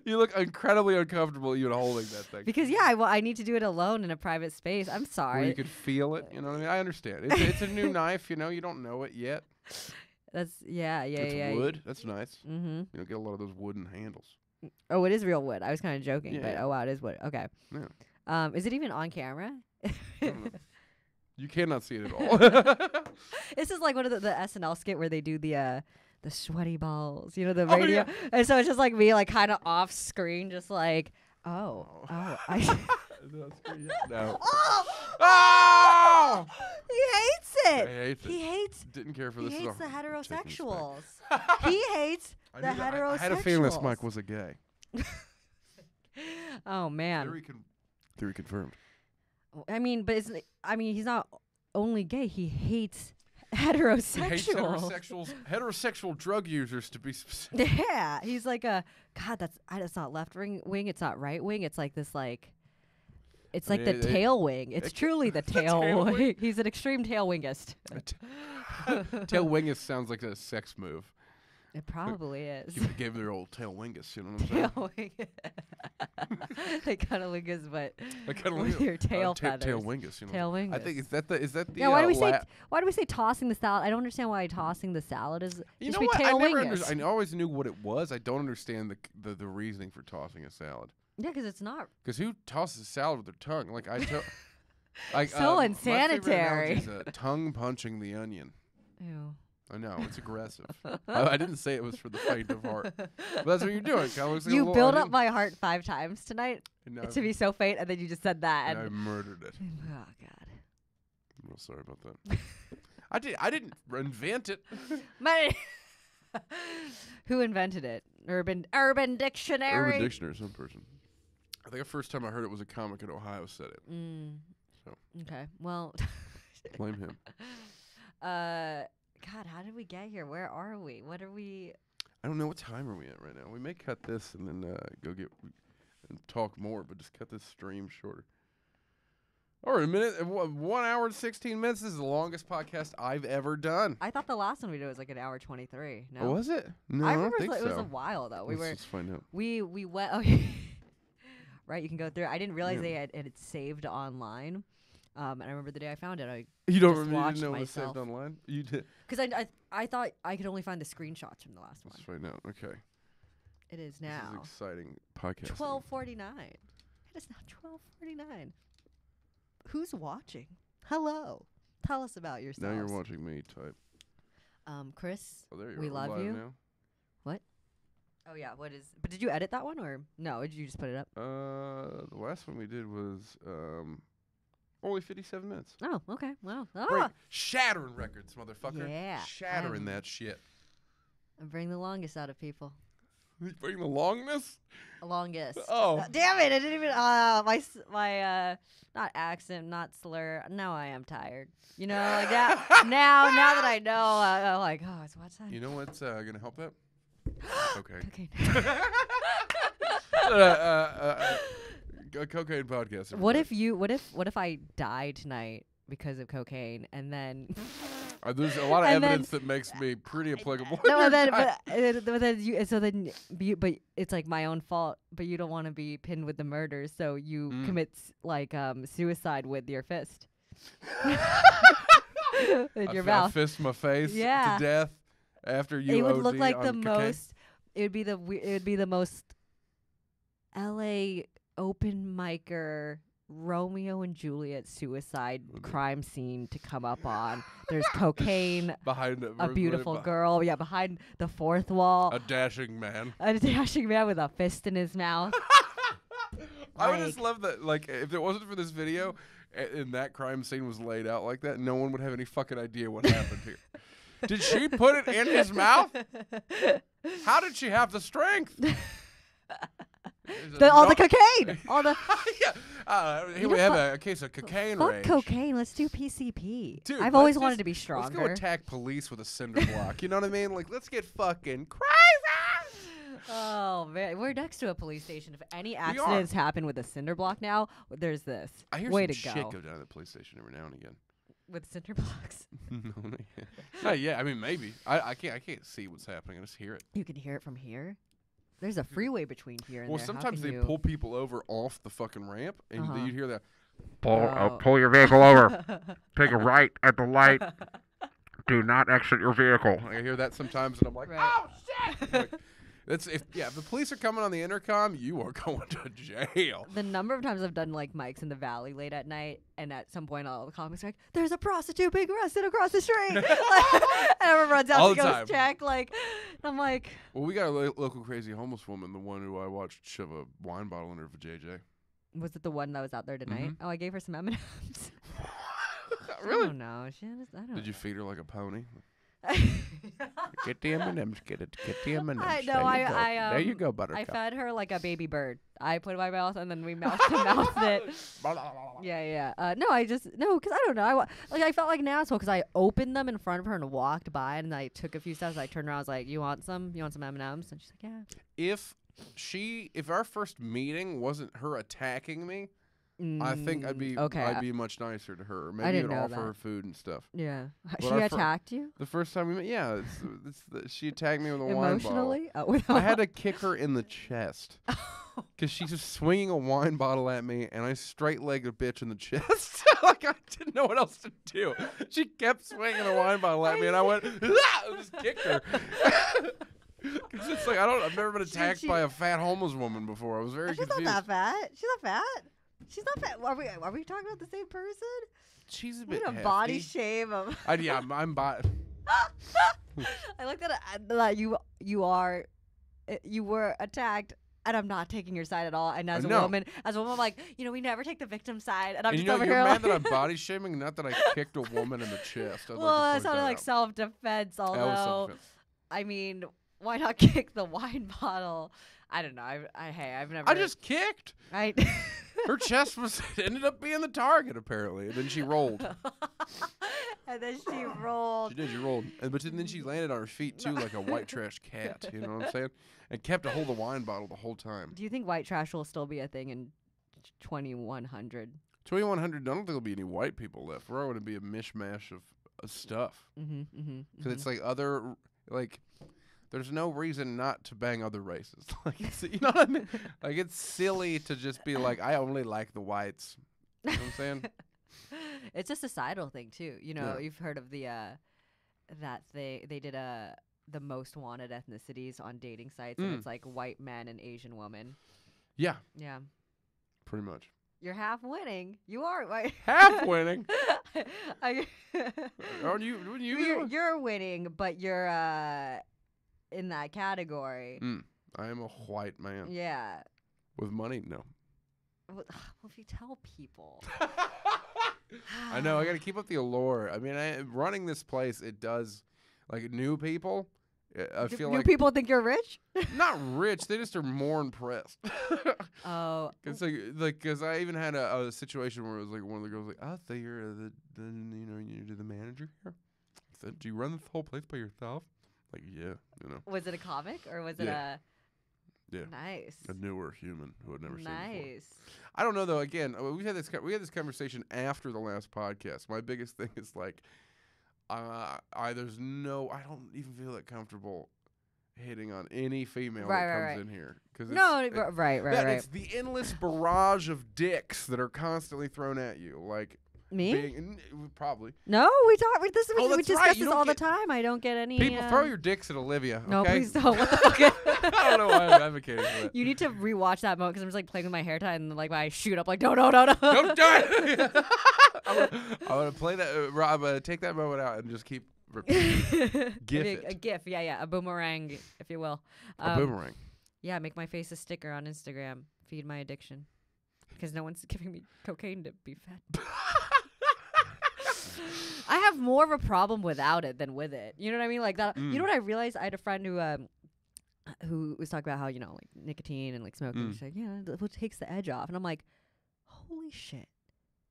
You look incredibly uncomfortable even holding that thing. Because I need to do it alone in a private space. I'm sorry. Where you could feel it. You know what I mean? I understand. It's a new knife. You know, you don't know it yet. That's It's wood. That's nice. Mm-hmm. You don't get a lot of those wooden handles. Oh, it is real wood. I was kind of joking, but oh wow, it is wood. Okay. Yeah. Is it even on camera? You cannot see it at all. This is like one of the SNL skit where they do the sweaty balls, you know, the radio. Yeah. And so it's just like me, like kind of off screen, just like, no. Oh! He hates it. He hates it. Didn't care for this. He hates the heterosexuals. He hates the heterosexuals. I had a feeling this Mike was a gay. Oh man. Theory confirmed. I mean, but he's not only gay. He hates heterosexuals. He hates heterosexual drug users, to be specific. Yeah, he's like that's not left wing. It's not right wing. It's like this like. It's like the tail wing. It's truly the tail wing. He's an extreme tail wingist. Tail wingist sounds like a sex move. It probably is. You gave their old tail wingus, you know what I'm saying? Tail wingus. They kind of wingus, but with your tail feathers. Tail wingus, you know. Tail wingus. I think is that the yeah. Why do we say tossing the salad? I don't understand why tossing the salad is. You know what? I always knew what it was. I don't understand the reasoning for tossing a salad. Yeah, because it's not. Because who tosses a salad with their tongue? Like so unsanitary. My favorite tongue punching the onion. Ew. I know, it's aggressive. I didn't say it was for the faint of heart. But that's what you're doing. Like you built up my heart 5 times tonight to be so faint, and then you just said that. And I murdered it. Oh, God. I'm real sorry about that. I didn't invent it. Who invented it? Urban Dictionary? Urban Dictionary, some person. I think the first time I heard it was a comic in Ohio said it. So. Okay, well. Blame him. God, how did we get here? Where are we? What are we? I don't know. What time are we at right now? We may cut this and then go get and talk more, but just cut this stream shorter. Or a minute, 1 hour and 16 minutes. This is the longest podcast I've ever done. I thought the last one we did was like 1:23. No, oh, was it? No, I remember it was a while though. Let's find out. We went. Okay. Right, you can go through. I didn't realize they had it saved online. And I remember the day I found it. You didn't know it was saved online? You did. Because I thought I could only find the screenshots from the last one. Let's find out. Okay. It is now. This is exciting podcast. 12:49. It is now 12:49. Who's watching? Hello. Tell us about yourself. Now you're watching me type. Chris. Oh, there you are. We love you. Now. What? Oh yeah. What is? But did you edit that one or no? Did you just put it up? The last one we did was only 57 minutes. Oh, okay. Wow. Shattering records, motherfucker. Yeah. Shattering that shit. I bring the longest out of people. You bring the longness? Longest. Oh. Damn it. I didn't even, my not accent, not slur. Now I am tired. You know, like that. now that I know, I'm like, oh, it's what time? You know what's going to help that? Okay. Cocaine podcast. What if I die tonight because of cocaine and then there's a lot of evidence that makes me pretty applicable. No, but it's like my own fault. But you don't want to be pinned with the murder, so you commit suicide with your fist. In your mouth. I fist my face to death after you. It would look like the cocaine. most. It would be the most L.A. open micer Romeo and Juliet suicide crime scene to come up on. There's cocaine behind a beautiful girl. Yeah, behind the fourth wall. A dashing man. A dashing man with a fist in his mouth. I would just love that. Like, if it wasn't for this video and that crime scene was laid out like that, no one would have any fucking idea what happened here. Did she put it in his mouth? How did she have the strength? All the cocaine. All the here we have a case of cocaine fuck rage. Cocaine. Let's do PCP. Dude, I've always wanted to be stronger. Let's go attack police with a cinder block. You know what I mean? Like, let's get fucking crazy. Oh man, we're next to a police station. If any accidents happen with a cinder block now, there's this. I hear Way some to shit go. go down at the police station every now and again. With cinder blocks. No, yeah. I mean, maybe. I can't see what's happening. I just hear it. You can hear it from here. There's a freeway between here and there. Well, sometimes they pull people over off the fucking ramp, and you hear that. Pull your vehicle over. Take a right at the light. Do not exit your vehicle. I hear that sometimes, and I'm like, oh shit! If the police are coming on the intercom, you are going to jail. The number of times I've done like mics in the valley late at night, and at some point all the comics are like, "There's a prostitute being arrested across the street," and everyone runs out to go check. Like, I'm like, well, we got a local crazy homeless woman, the one who I watched shove a wine bottle in her vajayjay. Was it the one that was out there tonight? Oh, I gave her some M&Ms. Really? I don't know. I don't. Did you feed her like a pony? Get the M&Ms, get the M&Ms. There you go, Buttercup. I fed her like a baby bird. I put it in my mouth and then we mouthed it. Yeah. Because I don't know. I felt like an asshole because I opened them in front of her and walked by, and I took a few steps. I turned around. I was like, "You want some? You want some M&Ms?" And she's like, "Yeah." If our first meeting wasn't her attacking me, I think I'd be much nicer to her. Maybe I'd offer her food and stuff. Yeah. She attacked you? The first time we met, yeah. She attacked me with a wine bottle. Emotionally? I had to kick her in the chest. Because she's just swinging a wine bottle at me, and I straight-legged a bitch in the chest. Like, I didn't know what else to do. She kept swinging a wine bottle at me, and I went, I just kicked her. Because it's like, I've never been attacked by a fat homeless woman before. I was very confused. She's not that fat. She's not fat. She's not fat. Are we talking about the same person? She's a bit hefty. Body shame him. I'm body. I like that you were attacked, and I'm not taking your side at all. And as a woman, I'm like, we never take the victim side. And I'm just over here mad that I'm body shaming, not that I kicked a woman in the chest. That sounded like self-defense. Although, I mean, why not kick the wine bottle? I don't know. I've never. I just kicked. Right. Her chest ended up being the target, apparently. And then she rolled. And then she rolled. She did. She rolled. But then she landed on her feet, too, like a white trash cat. You know what I'm saying? And kept a hold of the wine bottle the whole time. Do you think white trash will still be a thing in 2100? 2100, I don't think there'll be any white people left. We're all going to be a mishmash of stuff. Because it's like there's no reason not to bang other races. Like, you know what I mean? Like, it's silly to just be like, I only like the whites. You know what I'm saying? It's a societal thing too. You've heard of the that they did the most wanted ethnicities on dating sites, and it's like white men and Asian women. Yeah. Yeah. Pretty much. You're half winning. You are white. Half winning. You're winning, but you're in that category. I am a white man. Yeah. With money? No. Well, if you tell people. I know. I got to keep up the allure. I mean, running this place, it does, like, new people. I feel like new people think you're rich. Not rich. They just are more impressed. Oh. Because I even had a situation where it was like one of the girls like, "Oh, so you're you're the manager here? So do you run this whole place by yourself?" Like, yeah, Was it a comic or was it a? Yeah. Nice. A newer human who had never seen it before. Nice. I don't know though. Again, we had this conversation after the last podcast. My biggest thing is like, I don't even feel that comfortable hitting on any female that comes in here. Right. It's the endless barrage of dicks that are constantly thrown at you. Like, me? Probably. No, we discuss this all the time. I don't get any. People throw your dicks at Olivia. Okay? No, please don't. What the fuck? I don't know why I'm advocating for it. You need to rewatch that moment because I'm just like playing with my hair tie and like I shoot up like no. Don't do it. I'm gonna play that. I'm gonna take that moment out and just keep repeating. A GIF, yeah, a boomerang, if you will. A boomerang. Yeah, make my face a sticker on Instagram. Feed my addiction. Because no one's giving me cocaine to be fed. I have more of a problem without it than with it. You know what I mean? Like that. You know what I realized? I had a friend who was talking about how like nicotine and like smoking. She's like, yeah, it takes the edge off, and I'm like, holy shit.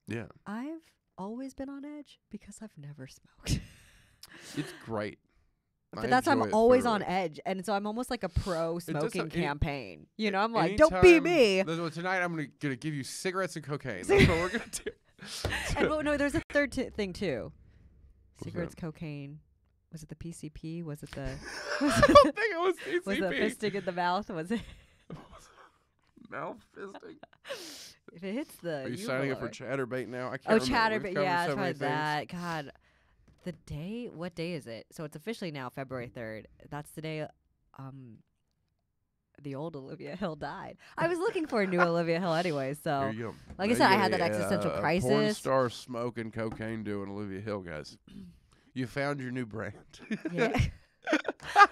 Yeah. I've always been on edge because I've never smoked. It's great. But that's I'm always on edge, and so I'm almost like a pro-smoking campaign. I'm like, don't be me. Tonight I'm gonna give you cigarettes and cocaine. That's what we're gonna do. And, no, there's a third thing too. Cigarettes, cocaine. Was it the PCP? Was it the? I don't think it was PCP. Was it fisting in the mouth? Was it? Mouth fisting. If it hits the. Are you signing up for Chatterbait now? I can't remember. Chatterbait. Yeah, I tried that. God. What day is it? So it's officially now February 3rd. That's the day the old Olivia Hill died. I was looking for a new Olivia Hill anyway, so There you go. like I said, I had that existential Porn crisis. star smoking cocaine doing Olivia Hill, guys. You found your new brand. Yeah.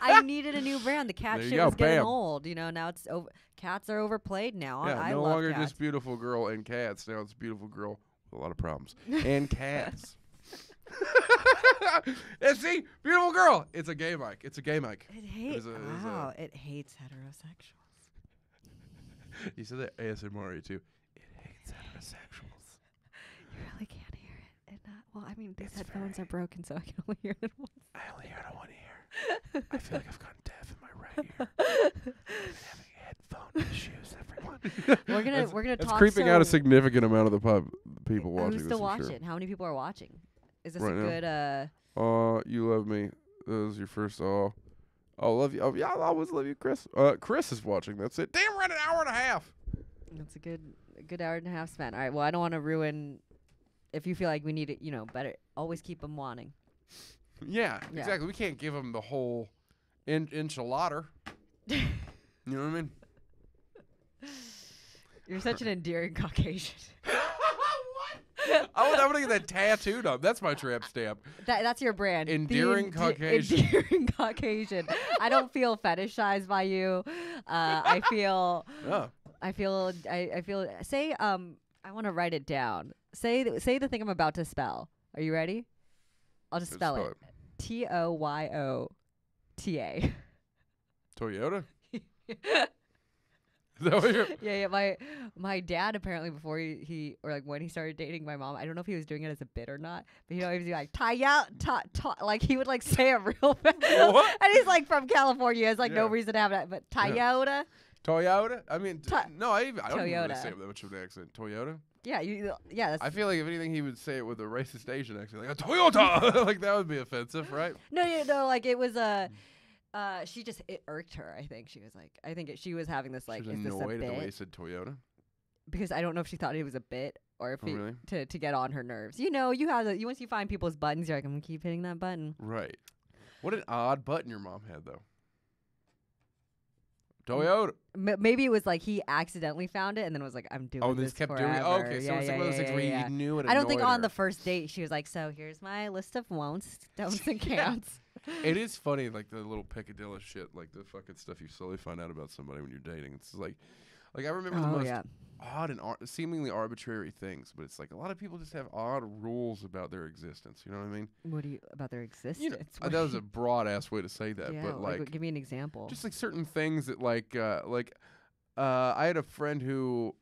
I needed a new brand. The cat shit was getting old. You know, now it's cats are overplayed now. Yeah, I no love longer cats. just beautiful girl and cats. Now it's beautiful girl with a lot of problems and cats. And see, beautiful girl. It's a gay mic. It's a gay mic. It hates. It hates heterosexuals. You said that ASMR too. It hates heterosexuals. You really can't hear it. Well, I mean, these headphones are broken, so I can only hear it once. I only hear it on one ear. I feel like I've gone deaf in my right ear. I've been having headphone issues, everyone. We're gonna talk. It's creeping out a significant amount of the people watching. Who's still watching? How many people are watching? Is this right a now? good? You love me. That was your first. Oh, love you. Oh, yeah, I'll always love you, Chris. Chris is watching. That's it. Damn, we're at an hour and a half. That's a good hour and a half spent. All right. Well, I don't want to ruin. If you feel like we need it, better always keep them wanting. Yeah, exactly. We can't give them the whole enchilada. You know what I mean? You're such an endearing Caucasian. What? I'm gonna get that tattooed up. That's my tramp stamp. That's your brand. Endearing Caucasian. Endearing Caucasian. I don't feel fetishized by you. I feel. Oh. I feel. Say. I want to write it down. Say the thing I'm about to spell. Are you ready? I'll just spell it. Toyota. Toyota? Is that what you're... Yeah. My dad apparently before he when he started dating my mom, I don't know if he was doing it as a bit or not, but he would be like like he would like say it real fast. What? And he's like from California. It's like no reason to have that, but Toyota. Yeah. Toyota? I mean, no, I don't Toyota. really say it with that much of an accent. Toyota? Yeah, I feel like if anything, he would say it with a racist Asian accent, like a Toyota. Like that would be offensive, right? No, like it was it irked her. I think she was like, she was having this like, she was is this a annoyed bit? at the way he said Toyota. Because I don't know if she thought it was a bit or if really? to get on her nerves. You have once you find people's buttons, you're like, I'm gonna keep hitting that button. Right. What an odd button your mom had though. Toyota. Maybe it was like he accidentally found it and then was like, I'm doing this kept forever. doing it. Okay, so it's like one of those things where you knew it. I don't think on her. the first date she was like, so here's my list of won'ts, don'ts, and can'ts. It is funny, like the little peccadillo shit, like the fucking stuff you slowly find out about somebody when you're dating. It's like I remember the most odd and seemingly arbitrary things, but it's like a lot of people just have odd rules about their existence. You know what I mean? What do you about their existence? You know, that was a broad ass way to say that, but like, give me an example. Just like certain things that I had a friend who,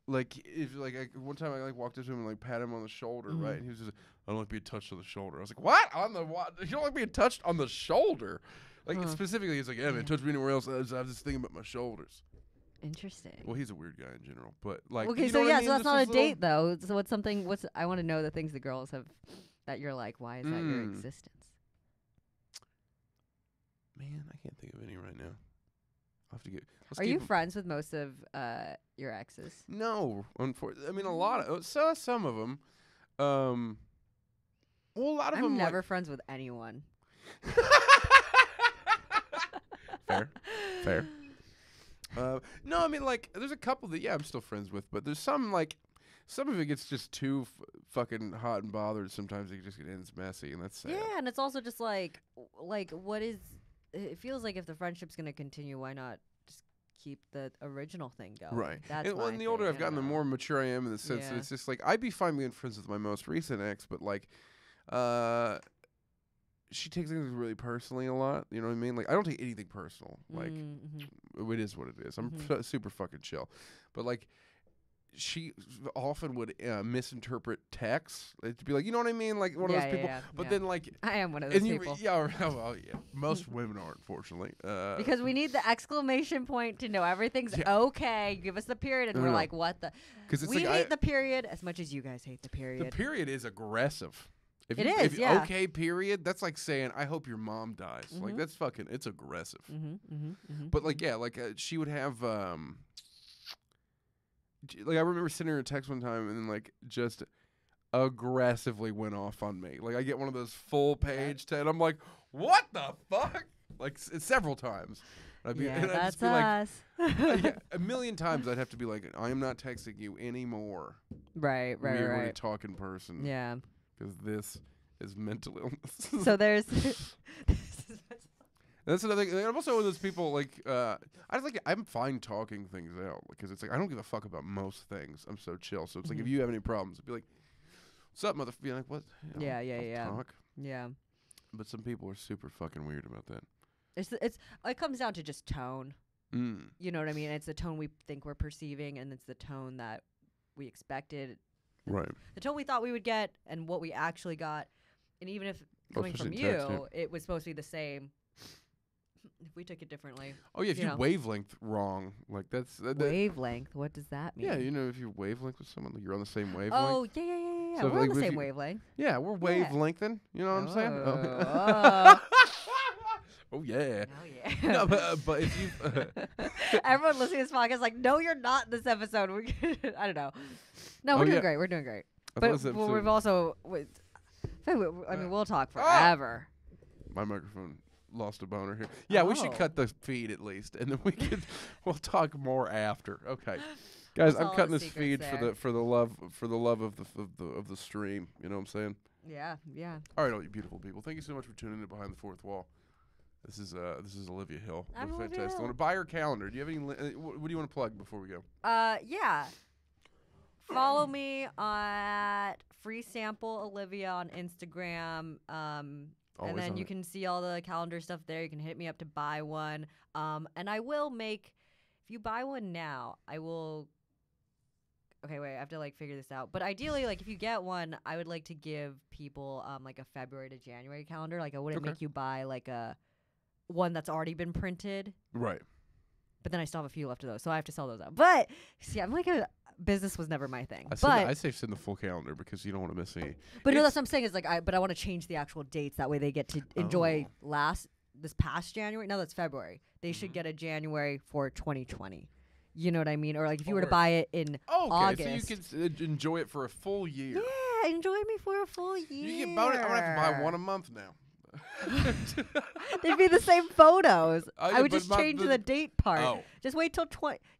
one time I walked up to him and like pat him on the shoulder, right? And he was just, I don't like being touched on the shoulder. I was like, what? You don't like being touched on the shoulder? Like specifically, he's like, yeah, man, touch me anywhere else. I have this thing about my shoulders. Interesting. Well, he's a weird guy in general, but like. Okay, so so that's not a date though. So I want to know the things the girls have that you're like, why is that your existence? Man, I can't think of any right now. I'll have to get. Are you friends with most of your exes? No, unfortunately. I mean, a lot of some of them. Well, a lot of them. I'm never friends with anyone. Fair. No, I mean, like, there's a couple that I'm still friends with, but there's some of it gets just too fucking hot and bothered. Sometimes it just ends messy, and that's sad. Yeah, and it's also just like what is? It feels like if the friendship's gonna continue, why not just keep the original thing going? Right. That's and the older I've gotten, the more mature I am in the sense that it's just like I'd be fine being friends with my most recent ex, but like, she takes things really personally a lot. You know what I mean? Like I don't take anything personal. Like it is what it is. I'm super fucking chill, but like. She often would misinterpret texts. It'd be like, you know what I mean? Like one of those people. But then like... I am one of those people. Well, yeah. Most women are, unfortunately. Because we need the exclamation point to know everything's okay. Give us the period. And we're like, what the... We hate the period as much as you guys hate the period. The period is aggressive. If okay, period, that's like saying, I hope your mom dies. Like, that's fucking... It's aggressive. But like, she would have... Like I remember sending her a text one time and then like just aggressively went off on me. Like I get one of those full page and I'm like, what the fuck? Like several times. That's us. A million times I'd have to be like, I am not texting you anymore. Right. We are going to talk in person. Yeah. Because this is mental illness. So there's... That's another thing. I'm also one of those people, I'm fine talking things out. Because it's like, I don't give a fuck about most things. I'm so chill. So it's like, if you have any problems, I'd be like, what's up, motherfucker? Be like, what? Yeah. Talk. Yeah. But some people are super fucking weird about that. It comes down to just tone. Mm. You know what I mean? It's the tone we think we're perceiving, and it's the tone that we expected. Right. The tone we thought we would get, and what we actually got. And even if coming from you, text, it was supposed to be the same. If we took it differently. Oh yeah, if you wavelength wrong, like that's wavelength. What does that mean? Yeah, if you wavelength with someone, you're on the same wavelength. Oh yeah. So we're on the same wavelength. Yeah, we're wavelengthing. You know what I'm saying? Oh yeah. Oh yeah. No, but if you everyone listening to this podcast is like, no, you're not in this episode. I don't know. No, we're doing great. We're doing great. But we've also. We'll talk forever. My microphone lost a boner here. Yeah, we should cut the feed at least, and then we'll talk more after. Okay, guys, I'm cutting this feed for the love of the stream. You know what I'm saying? Yeah. All right, all you beautiful people, thank you so much for tuning in to Behind the Fourth Wall. This is Olivia Hill. I'm fantastic. I want to buy her calendar. Do you have any? What do you want to plug before we go? Yeah. Follow me at Free Sample Olivia on Instagram. And then you can see all the calendar stuff there. You can hit me up to buy one. And I will make, if you buy one now, I will. Okay, wait, I have to figure this out. But ideally, if you get one, I would like to give people a February to January calendar. I wouldn't make you buy a one that's already been printed. Right. But then I still have a few left of those, so I have to sell those out. But see, I'm business was never my thing. I say send the full calendar because you don't want to miss any. But no, that's what I'm saying is but I want to change the actual dates. That way they get to enjoy this past January. No, that's February. They should get a January for 2020. You know what I mean? Or if you were to buy it in August. So you can enjoy it for a full year. Yeah, enjoy me for a full year. You can buy it. I'm gonna have to buy one a month now. They'd be the same photos. I would just change the date part. Oh. Just wait till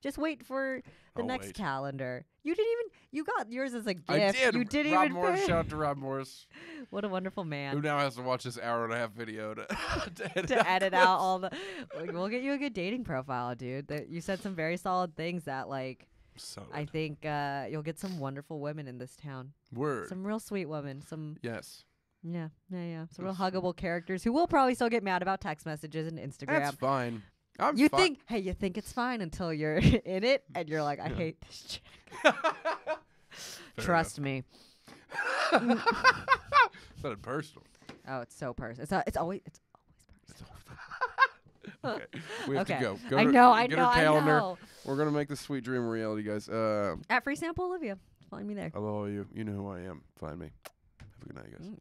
Just wait for the next calendar. You didn't even. You got yours as a gift. I did. You didn't Rob even. Morris. Shout out to Rob Morris. What a wonderful man. Who now has to watch this hour-and-a-half video to edit out all the. We'll get you a good dating profile, dude. You said some very solid things that I think you'll get some wonderful women in this town. Word. Some real sweet women. Yes. Yeah. Some real huggable characters who will probably still get mad about text messages and Instagram. That's fine. You think it's fine until you're in it and you're like, I hate this chick. Trust me. It's not personal. Oh, it's so personal. It's always personal. Okay, we have to go. I know. Get her calendar. We're gonna make this sweet dream a reality, guys. At Free Sample Olivia, find me there. Hello, you. You know who I am. Find me. Have a good night, guys.